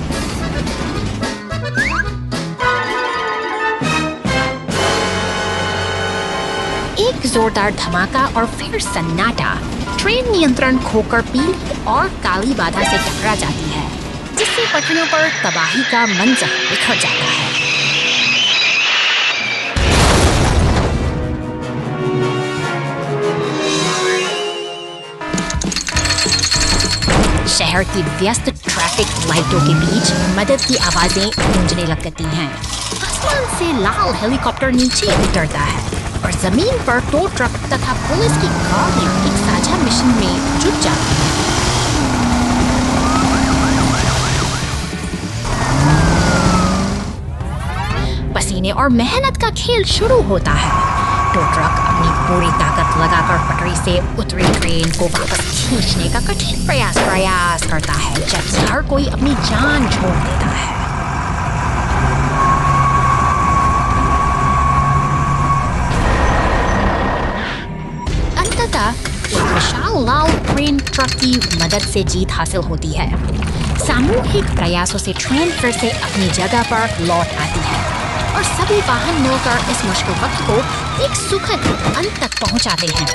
एक जोरदार धमाका और फिर सन्नाटा। ट्रेन नियंत्रण खोकर पीली और काली बाधा से टकरा जाती है, जिससे पटरियों पर तबाही का मंजर बिखर जाता है। शहर की व्यस्त ट्रैफिक लाइटों के बीच मदद की आवाजें गूंजने लगती हैं। आसमान से लाल हेलीकॉप्टर नीचे उतरता है और जमीन पर टो ट्रक तथा पुलिस की गाड़ियां एक साझा मिशन में जुट जाती हैं। सीखने और मेहनत का खेल शुरू होता है। तो ट्रक अपनी पूरी ताकत लगाकर पटरी से उतरी ट्रेन को वापस खींचने का कठिन प्रयास करता है, जब हर कोई अपनी जान छोड़ देता है। अंततः एक विशाल लाल ट्रेन ट्रक की मदद से जीत हासिल होती है। सामूहिक प्रयासों से ट्रेन फिर से अपनी जगह पर लौट आती है और सभी वाहन मिलकर इस मुश्किल वक्त को एक सुखद अंत तक पहुंचाते हैं।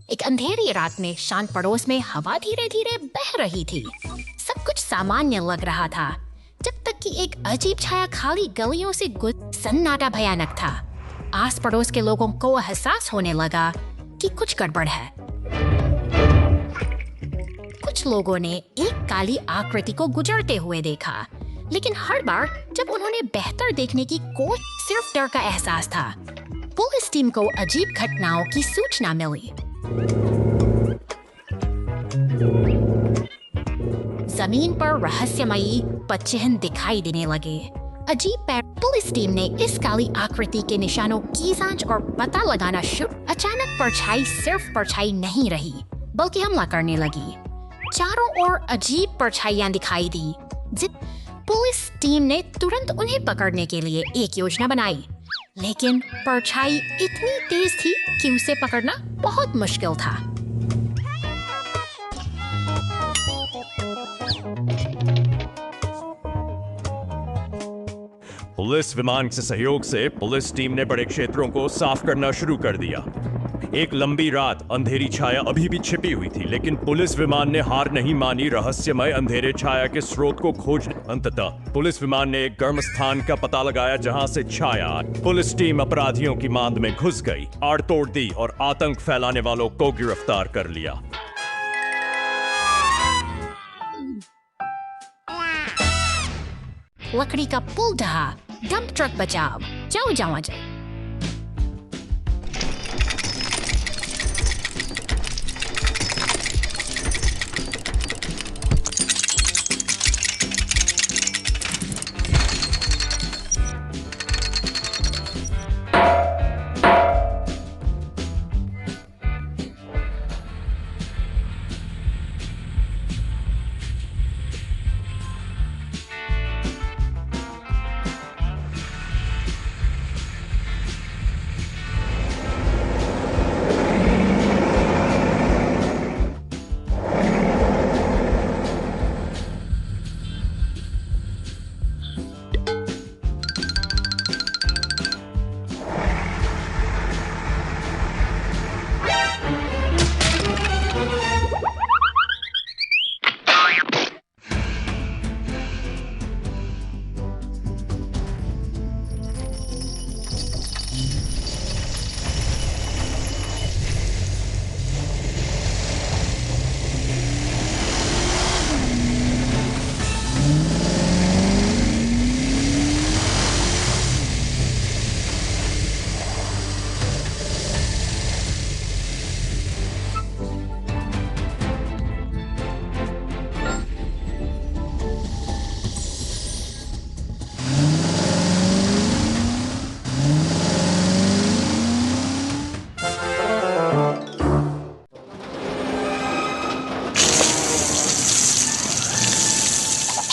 एक अंधेरी रात में शांत पड़ोस में हवा धीरे धीरे बह रही थी। सब कुछ सामान्य लग रहा था, जब तक कि एक अजीब छाया खाली गलियों से सन्नाटा भयानक था। आस पड़ोस के लोगों को एहसास होने लगा कि कुछ गड़बड़ है। कुछ लोगों ने एक काली आकृति को गुजरते हुए देखा, लेकिन हर बार जब उन्होंने बेहतर देखने की कोशिश, सिर्फ डर का एहसास था। पुलिस टीम को अजीब घटनाओं की सूचना मिली। जमीन पर रहस्यमयी पदचिह्न दिखाई देने लगे। अजीब पैर। पुलिस टीम ने इस काली आकृति के निशानों की जांच और पता लगाना शुरू। अचानक परछाई सिर्फ परछाई नहीं रही, बल्कि हमला करने लगी। चारों ओर अजीब परछाइयां दिखाई दी। पुलिस टीम ने तुरंत उन्हें पकड़ने के लिए एक योजना बनाई, लेकिन परछाई इतनी तेज थी कि उसे पकड़ना बहुत मुश्किल था। पुलिस विमान के सहयोग से पुलिस टीम ने बड़े क्षेत्रों को साफ करना शुरू कर दिया। एक लंबी रात, अंधेरी छाया अभी भी छिपी हुई थी, लेकिन पुलिस विमान ने हार नहीं मानी रहस्यमय अंधेरे छाया के स्रोत को खोजने। अंततः पुलिस विमान ने एक गर्म स्थान का पता लगाया जहां से छाया। पुलिस टीम अपराधियों की मांद में घुस गई, आड़ तोड़ दी और आतंक फैलाने वालों को गिरफ्तार कर लिया। लकड़ी का पुल ढहा, डंप ट्रक बचाव। जाओ जाओ जाओ।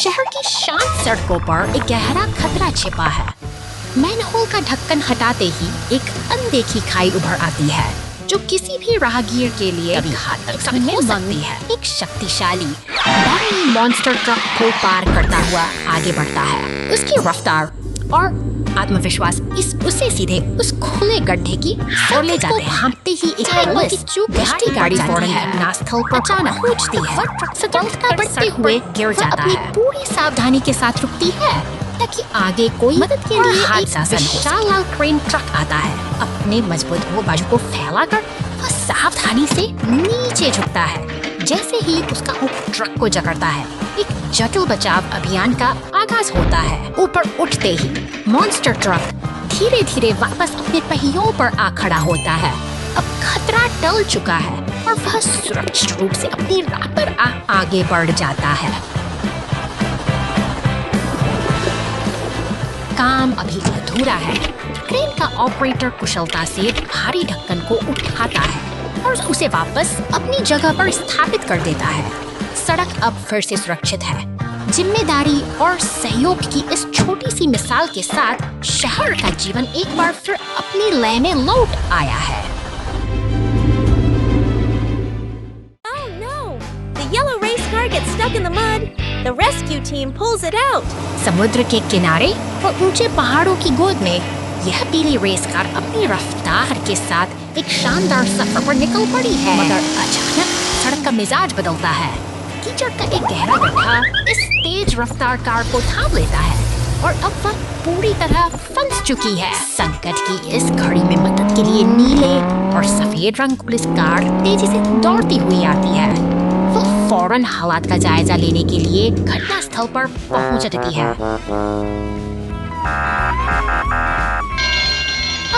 शहर की शांत सड़कों पर एक गहरा खतरा छिपा है। मैनहोल का ढक्कन हटाते ही एक अनदेखी खाई उभर आती है, जो किसी भी राहगीर के लिए घातक साबित हो सकती है। एक शक्तिशाली बैटरी मॉन्स्टर ट्रक को पार करता हुआ आगे बढ़ता है। उसकी रफ्तार और आत्मविश्वास उसे सीधे उस खुले गड्ढे की ओर ले जाते हैं। भागते ही एक गश्ती गाड़ी फौरन घटनास्थल पर अचानक पहुंचती है। सतर्कता बढ़ते हुए गिर जाता है। अपनी पूरी सावधानी के साथ रुकती है ताकि आगे कोई मदद के लिए एक विशाल लाल क्रेन ट्रक आता है। अपने मजबूत बाजू को फैलाकर वह सावधानी से नीचे झुकता है। जैसे ही उसका मुख ट्रक को जकड़ता है, एक जटिल बचाव अभियान का आगाज होता है। ऊपर उठते ही मॉन्स्टर ट्रक धीरे धीरे वापस अपने पहियों पर आ खड़ा होता है। अब खतरा टल चुका है और वह सुरक्षित रूप से अपनी राह पर आगे बढ़ जाता है। काम अभी अधूरा है। क्रेन का ऑपरेटर कुशलता से भारी ढक्कन को उठाता है और उसे वापस अपनी जगह पर स्थापित कर देता है। सड़क अब फिर से सुरक्षित है। जिम्मेदारी और सहयोग की इस छोटी सी मिसाल के साथ शहर का जीवन एक बार फिर अपनी लय में लौट आया है। Oh no! The yellow race car gets stuck in the mud. The rescue team pulls it out. समुद्र के किनारे और ऊंचे पहाड़ों की गोद में यह पीली रेस कार अपनी रफ्तार के साथ एक शानदार सफर पर निकल पड़ी है। मगर अचानक सड़क का मिजाज बदलता है। कीचड़ का एक गहरा गड्ढा इस तेज रफ्तार कार को थाम लेता है और अब वह पूरी तरह फंस चुकी है। संकट की इस घड़ी में मदद के लिए नीले और सफेद रंग पुलिस कार तेजी से दौड़ती हुई आती है। वह फौरन हालात का जायजा लेने के लिए घटना स्थल पर पहुंच जाती है।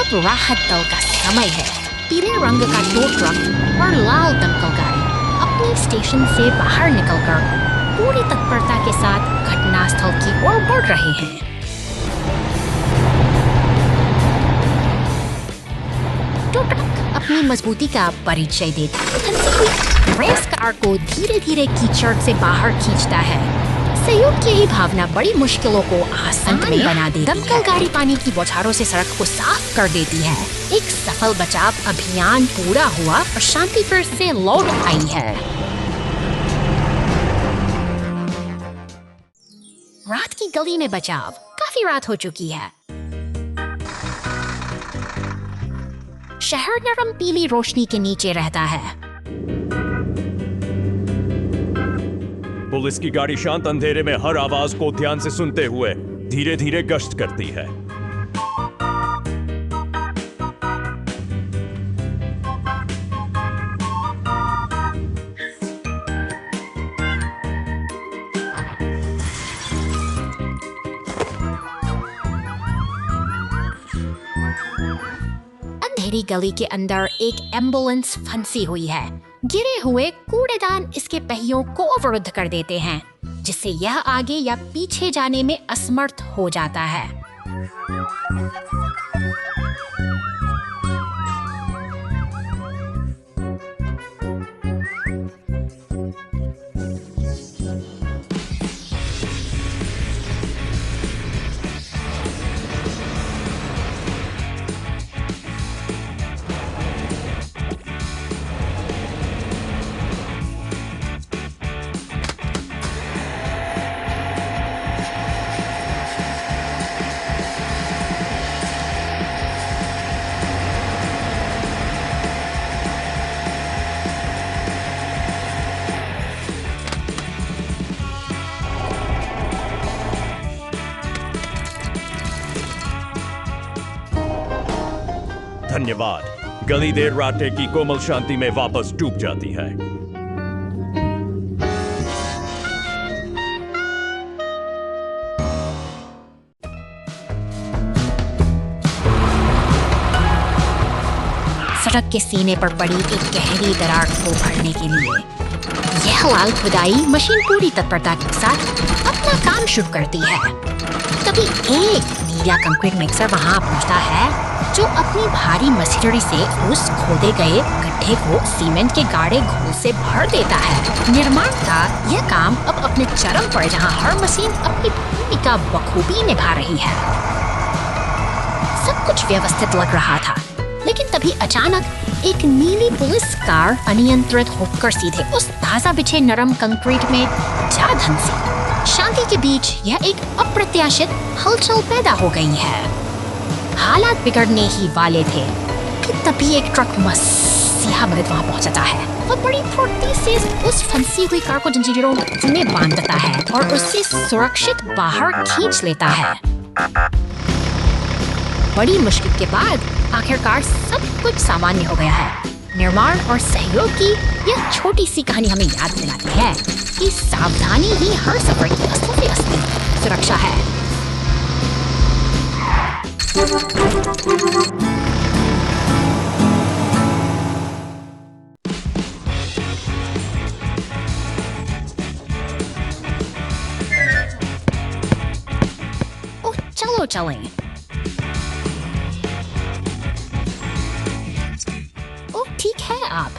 अब राहत दल का समय है। पीले रंग का टो ट्रक और लाल दमकल गाड़ी अपने स्टेशन से बाहर निकलकर पूरी तत्परता के साथ घटनास्थल की ओर बढ़ रहे हैं। टो ट्रक अपनी मजबूती का परिचय देता है। रेस कार को धीरे धीरे कीचड़ से बाहर खींचता है। सहयोग की यही भावना बड़ी मुश्किलों को आसान बना देती है। दमकल गाड़ी पानी की बौछारों से सड़क को साफ कर देती है। एक सफल बचाव अभियान पूरा हुआ और शांति फिर से लौट आई है। रात की गली में बचाव। काफी रात हो चुकी है। शहर नरम पीली रोशनी के नीचे रहता है। पुलिस की गाड़ी शांत अंधेरे में हर आवाज को ध्यान से सुनते हुए धीरे धीरे गश्त करती है। अंधेरी गली के अंदर एक एम्बुलेंस फंसी हुई है। गिरे हुए कूड़ेदान इसके पहियों को अवरुद्ध कर देते हैं, जिससे यह आगे या पीछे जाने में असमर्थ हो जाता है। धन्यवाद। गली देर रात की कोमल शांति में वापस डूब जाती है। सड़क के सीने पर पड़ी एक गहरी दरार को भरने के लिए यह लाल खुदाई मशीन पूरी तत्परता के साथ अपना काम शुरू करती है। तभी एक नीला कंक्रीट मिक्सर वहां पहुंचता है, जो अपनी भारी मशीनरी से उस खोदे गए गड्ढे को सीमेंट के गाढ़े घोल से भर देता है। निर्माण का यह काम अब अपने चरम पर, जहां हर मशीन अपनी भूमिका बखूबी निभा रही है। सब कुछ व्यवस्थित लग रहा था, लेकिन तभी अचानक एक नीली पुलिस कार अनियंत्रित होकर सीधे उस ताजा बिछे नरम कंक्रीट में जा धंसी। शांति के बीच यह एक अप्रत्याशित हलचल पैदा हो गई है। हालात बिगड़ने ही वाले थे कि तभी एक ट्रक मसीहा मदद वहां पहुंचता है। वह बड़ी फुर्ती से उस फंसी हुई कार को जंजीरों में बांधता है और उसे सुरक्षित बाहर खींच लेता है। बड़ी मुश्किल के बाद आखिरकार सब कुछ सामान्य हो गया है। निर्माण और सहयोग की यह छोटी सी कहानी हमें याद दिलाती है कि सावधानी ही हर सफर की असली सुरक्षा है। तो चलें। ओह ठीक है आप।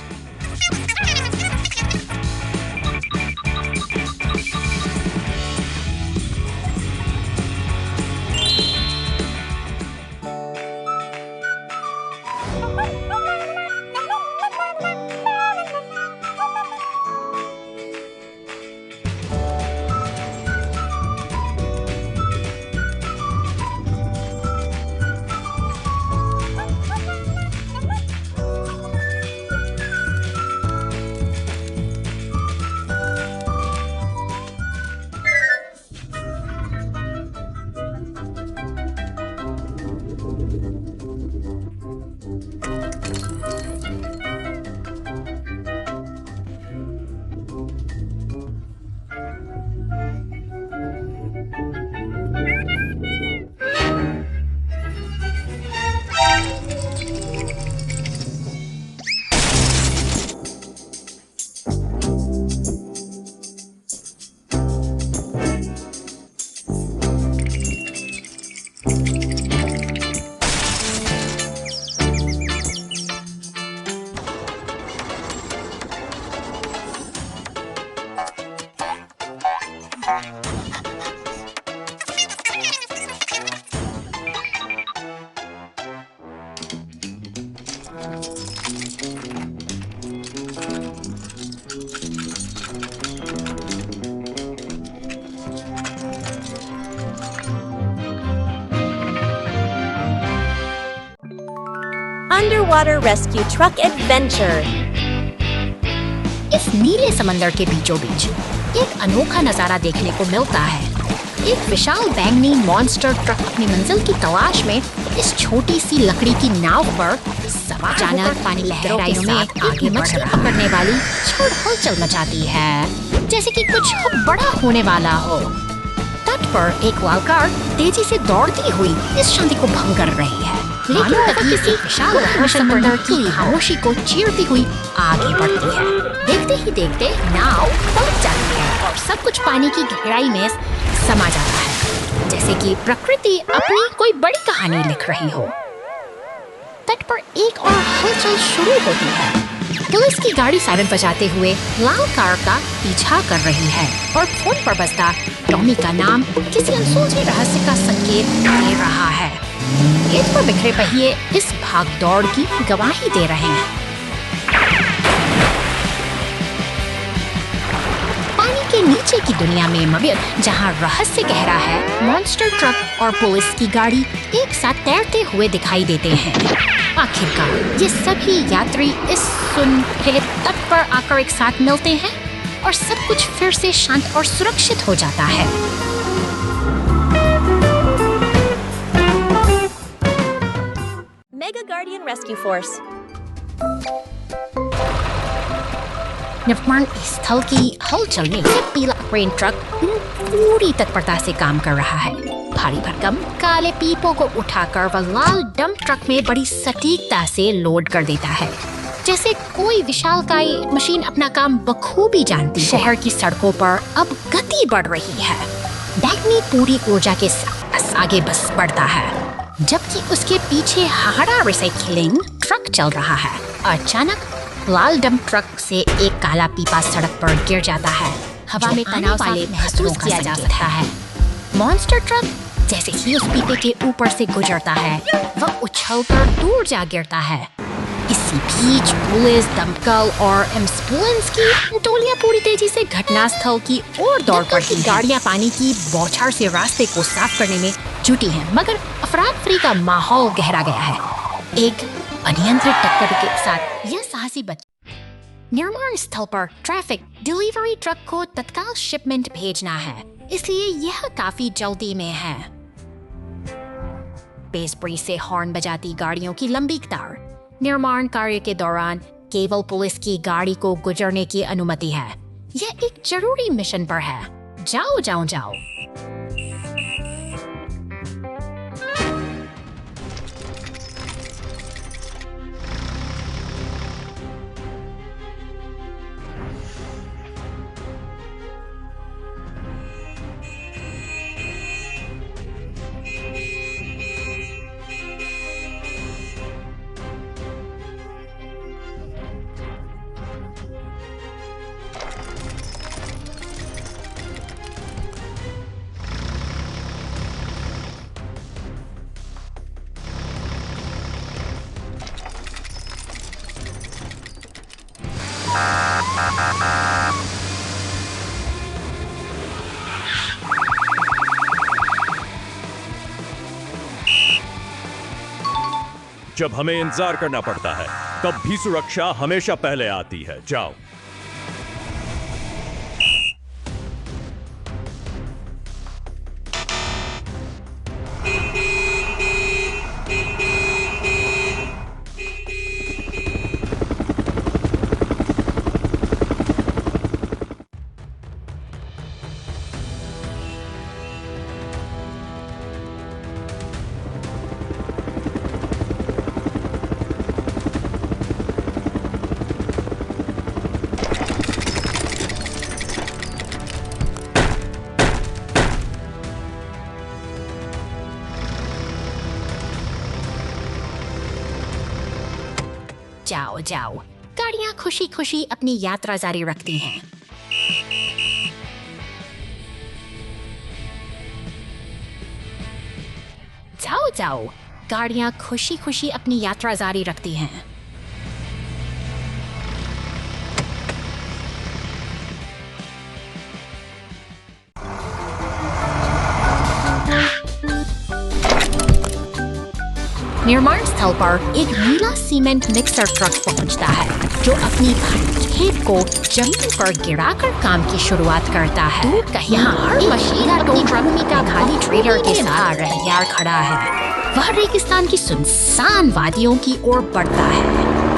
Underwater Rescue Truck Adventure. इस नीले समंदर के बीचों बीच एक अनोखा नजारा देखने को मिलता है। एक विशाल बैंगनी मॉन्स्टर ट्रक अपनी मंजिल की तलाश में इस छोटी सी लकड़ी की नाव पर सवार अचानक पानी लहराइयों में आगे मछली पकड़ने वाली छोड़ हलचल मचाती है, जैसे कि कुछ बड़ा होने वाला हो। तट पर एक लाल कार तेजी से दौड़ती हुई इस शांति को भंग कर रही है, लेकिन तभी से विशाल समंदर की खामोशी को चीरती हुई आगे बढ़ती है। देखते ही देखते नाव पलट जाती है और सब कुछ पानी की गहराई में समा जाता है, जैसे कि प्रकृति अपनी कोई बड़ी कहानी लिख रही हो। तट पर एक और हलचल शुरू होती है। पुलिस की गाड़ी सायरन बजाते हुए लाल कार का पीछा कर रही है और फोन पर बजता टॉमी का नाम किसी अनसुलझे रहस्य का संकेत दे रहा है। खेत पर बिखरे पहिए इस भागदौड़ की गवाही दे रहे हैं। पानी के नीचे की दुनिया में मबिर जहां रहस्य गहरा है, मॉन्स्टर ट्रक और पुलिस की गाड़ी एक साथ तैरते हुए दिखाई देते हैं। आखिरकार ये सभी यात्री इस सुनहरे तट पर आकर एक साथ मिलते हैं और सब कुछ फिर से शांत और सुरक्षित हो जाता है। Mega Guardian Rescue Force. निर्माण स्थल की हलचल में पीला क्रेन ट्रक पूरी तत्परता से काम कर रहा है। भारी भरकम काले पीपों को उठाकर वह लाल डंप ट्रक में बड़ी सटीकता से लोड कर देता है, जैसे कोई विशालकाय मशीन अपना काम बखूबी जानती है। शहर की सड़कों पर अब गति बढ़ रही है। बैगनी पूरी ऊर्जा के साथ आगे बस बढ़ता है, जबकि उसके पीछे हाड़ा रिसाइकलिंग ट्रक चल रहा है। अचानक लाल डंप ट्रक से एक काला पीपा सड़क पर गिर जाता है। हवा में तनाव वाले महसूस किया जा सकता है। मॉन्स्टर ट्रक जैसे ही उस पीपे के ऊपर से गुजरता है, वह उछलकर दूर जा गिरता है। इसी बीच पुलिस, दमकल और एम्बुलेंस की टोलियां पूरी तेजी से घटनास्थल की ओर दौड़ पड़ती हैं। गाड़ियां पानी की बौछार से रास्ते को साफ करने में जुटी हैं, मगर अफरा-तफरी का माहौल गहरा गया है। एक अनियंत्रित टक्कर के साथ यह साहसी निर्माण स्थल पर ट्रैफिक डिलीवरी ट्रक को तत्काल शिपमेंट भेजना है, इसलिए यह काफी जल्दी में है। बेसब्री से हॉर्न बजाती गाड़ियों की लंबी कतार। निर्माण कार्य के दौरान केवल पुलिस की गाड़ी को गुजरने की अनुमति है। यह एक जरूरी मिशन पर है। जाओ जाओ जाओ। जब हमें इंतजार करना पड़ता है तब भी सुरक्षा हमेशा पहले आती है। जाओ। जाओ जाओ, गाड़ियां खुशी खुशी अपनी यात्रा जारी रखती हैं। जाओ जाओ, गाड़ियां खुशी खुशी अपनी यात्रा जारी रखती हैं। निर्माण स्थल पर एक नीला सीमेंट मिक्सर ट्रक पहुंचता है, जो अपनी भारी खेप को जमीन पर गिराकर काम की शुरुआत करता है। दूर कहीं हर मशीन अपनी ट्रक का खाली ट्रेलर के साथ तैयार खड़ा है। वह रेगिस्तान की सुनसान वादियों की ओर बढ़ता है,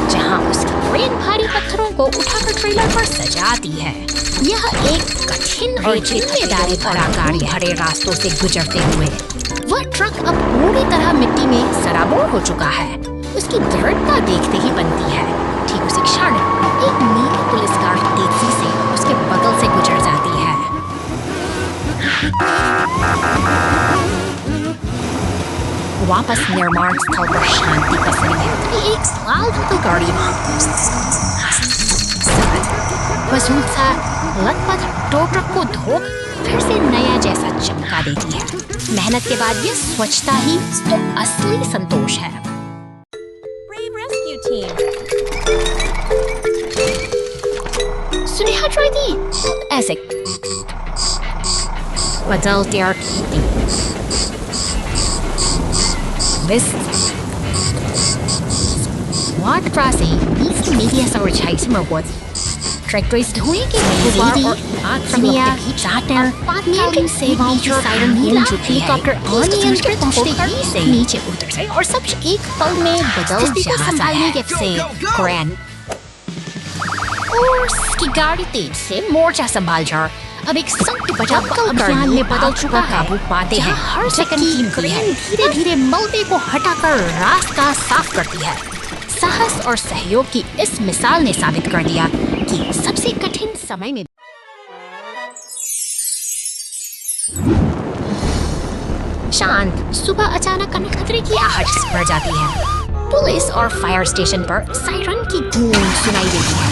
जहां उसकी ट्रेन भारी पत्थरों को उठाकर ट्रेलर पर सजाती है। यह एक कठिन और जिम्मेदारी भरा कार्य हरे रास्तों से गुजरते हुए वह ट्रक अब पूरी तरह मिट्टी में सराबोर हो चुका है। उसकी दृढ़ता देखते ही बनती है। ठीक उसी क्षण एक नीली पुलिस कार तेजी से उसके बगल से गुजर जाती है। वापस निर्माण स्थल पर शांति पसरी है। तभी एक लाल रंग गाड़ी वसूल सा लथपथ टो ट्रक को धो फिर से नया जैसा चमका देती है। मेहनत के बाद ये स्वच्छता ही तो असली संतोष है। Brave rescue team. सुनेहा दी ऐसे बदलते और Waterstraße liegt in Mediasauerscheiß im Ort. Tractors धुएं के गुब्बार और आग से लपटे चाटर आपातकालीन सेवाओं की सायरन गूंज उठी है। अनियंत्रित पहुंचते ही से नीचे उतर से और सब एक पल में बदल जाता है। से ग्रैंड और उसकी गाड़ी तेज से मोर्चा संभाल जा। अब एक संकट बचा अभियान में बदल चुका है। काबू पाते हैं हर सेकंड की क्रेन धीरे धीरे मलबे को हटाकर रास्ता साफ करती है। साहस और सहयोग की इस मिसाल ने साबित कर दिया कि सबसे कठिन समय में शांत सुबह अचानक अनेक खतरे की आहट बढ़ जाती है। पुलिस और फायर स्टेशन पर सायरन की गूंज सुनाई देती है,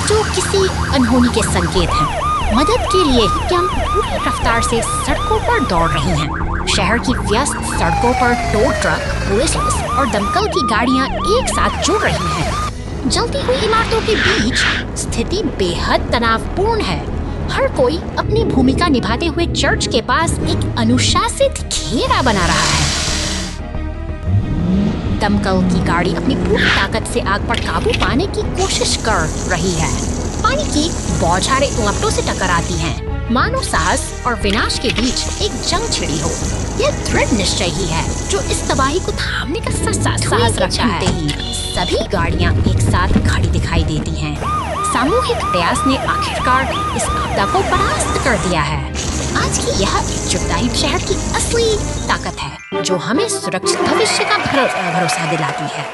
जो किसी अनहोनी के संकेत हैं। मदद के लिए हम पूरी रफ्तार से सड़कों पर दौड़ रही हैं। शहर की व्यस्त सड़कों पर टो ट्रक, पुलिस और दमकल की गाड़ियां एक साथ जुड़ रही हैं। जलती हुई इमारतों के बीच स्थिति बेहद तनावपूर्ण है। हर कोई अपनी भूमिका निभाते हुए चर्च के पास एक अनुशासित घेरा बना रहा है। दमकल की गाड़ी अपनी पूरी ताकत से आग पर काबू पाने की कोशिश कर रही है। पानी की बौछारें लपटों से टकराती हैं, मानो साहस और विनाश के बीच एक जंग छिड़ी हो। यह दृढ़ निश्चय ही है जो इस तबाही को थामने का साहस रखता है। सभी गाड़ियां एक साथ खड़ी दिखाई देती हैं। सामूहिक प्रयास ने आखिरकार इस आपदा को परास्त कर दिया है। आज की यह एकजुटता शहर की असली ताकत है, जो हमें सुरक्षित भविष्य का भरोसा दिलाती है।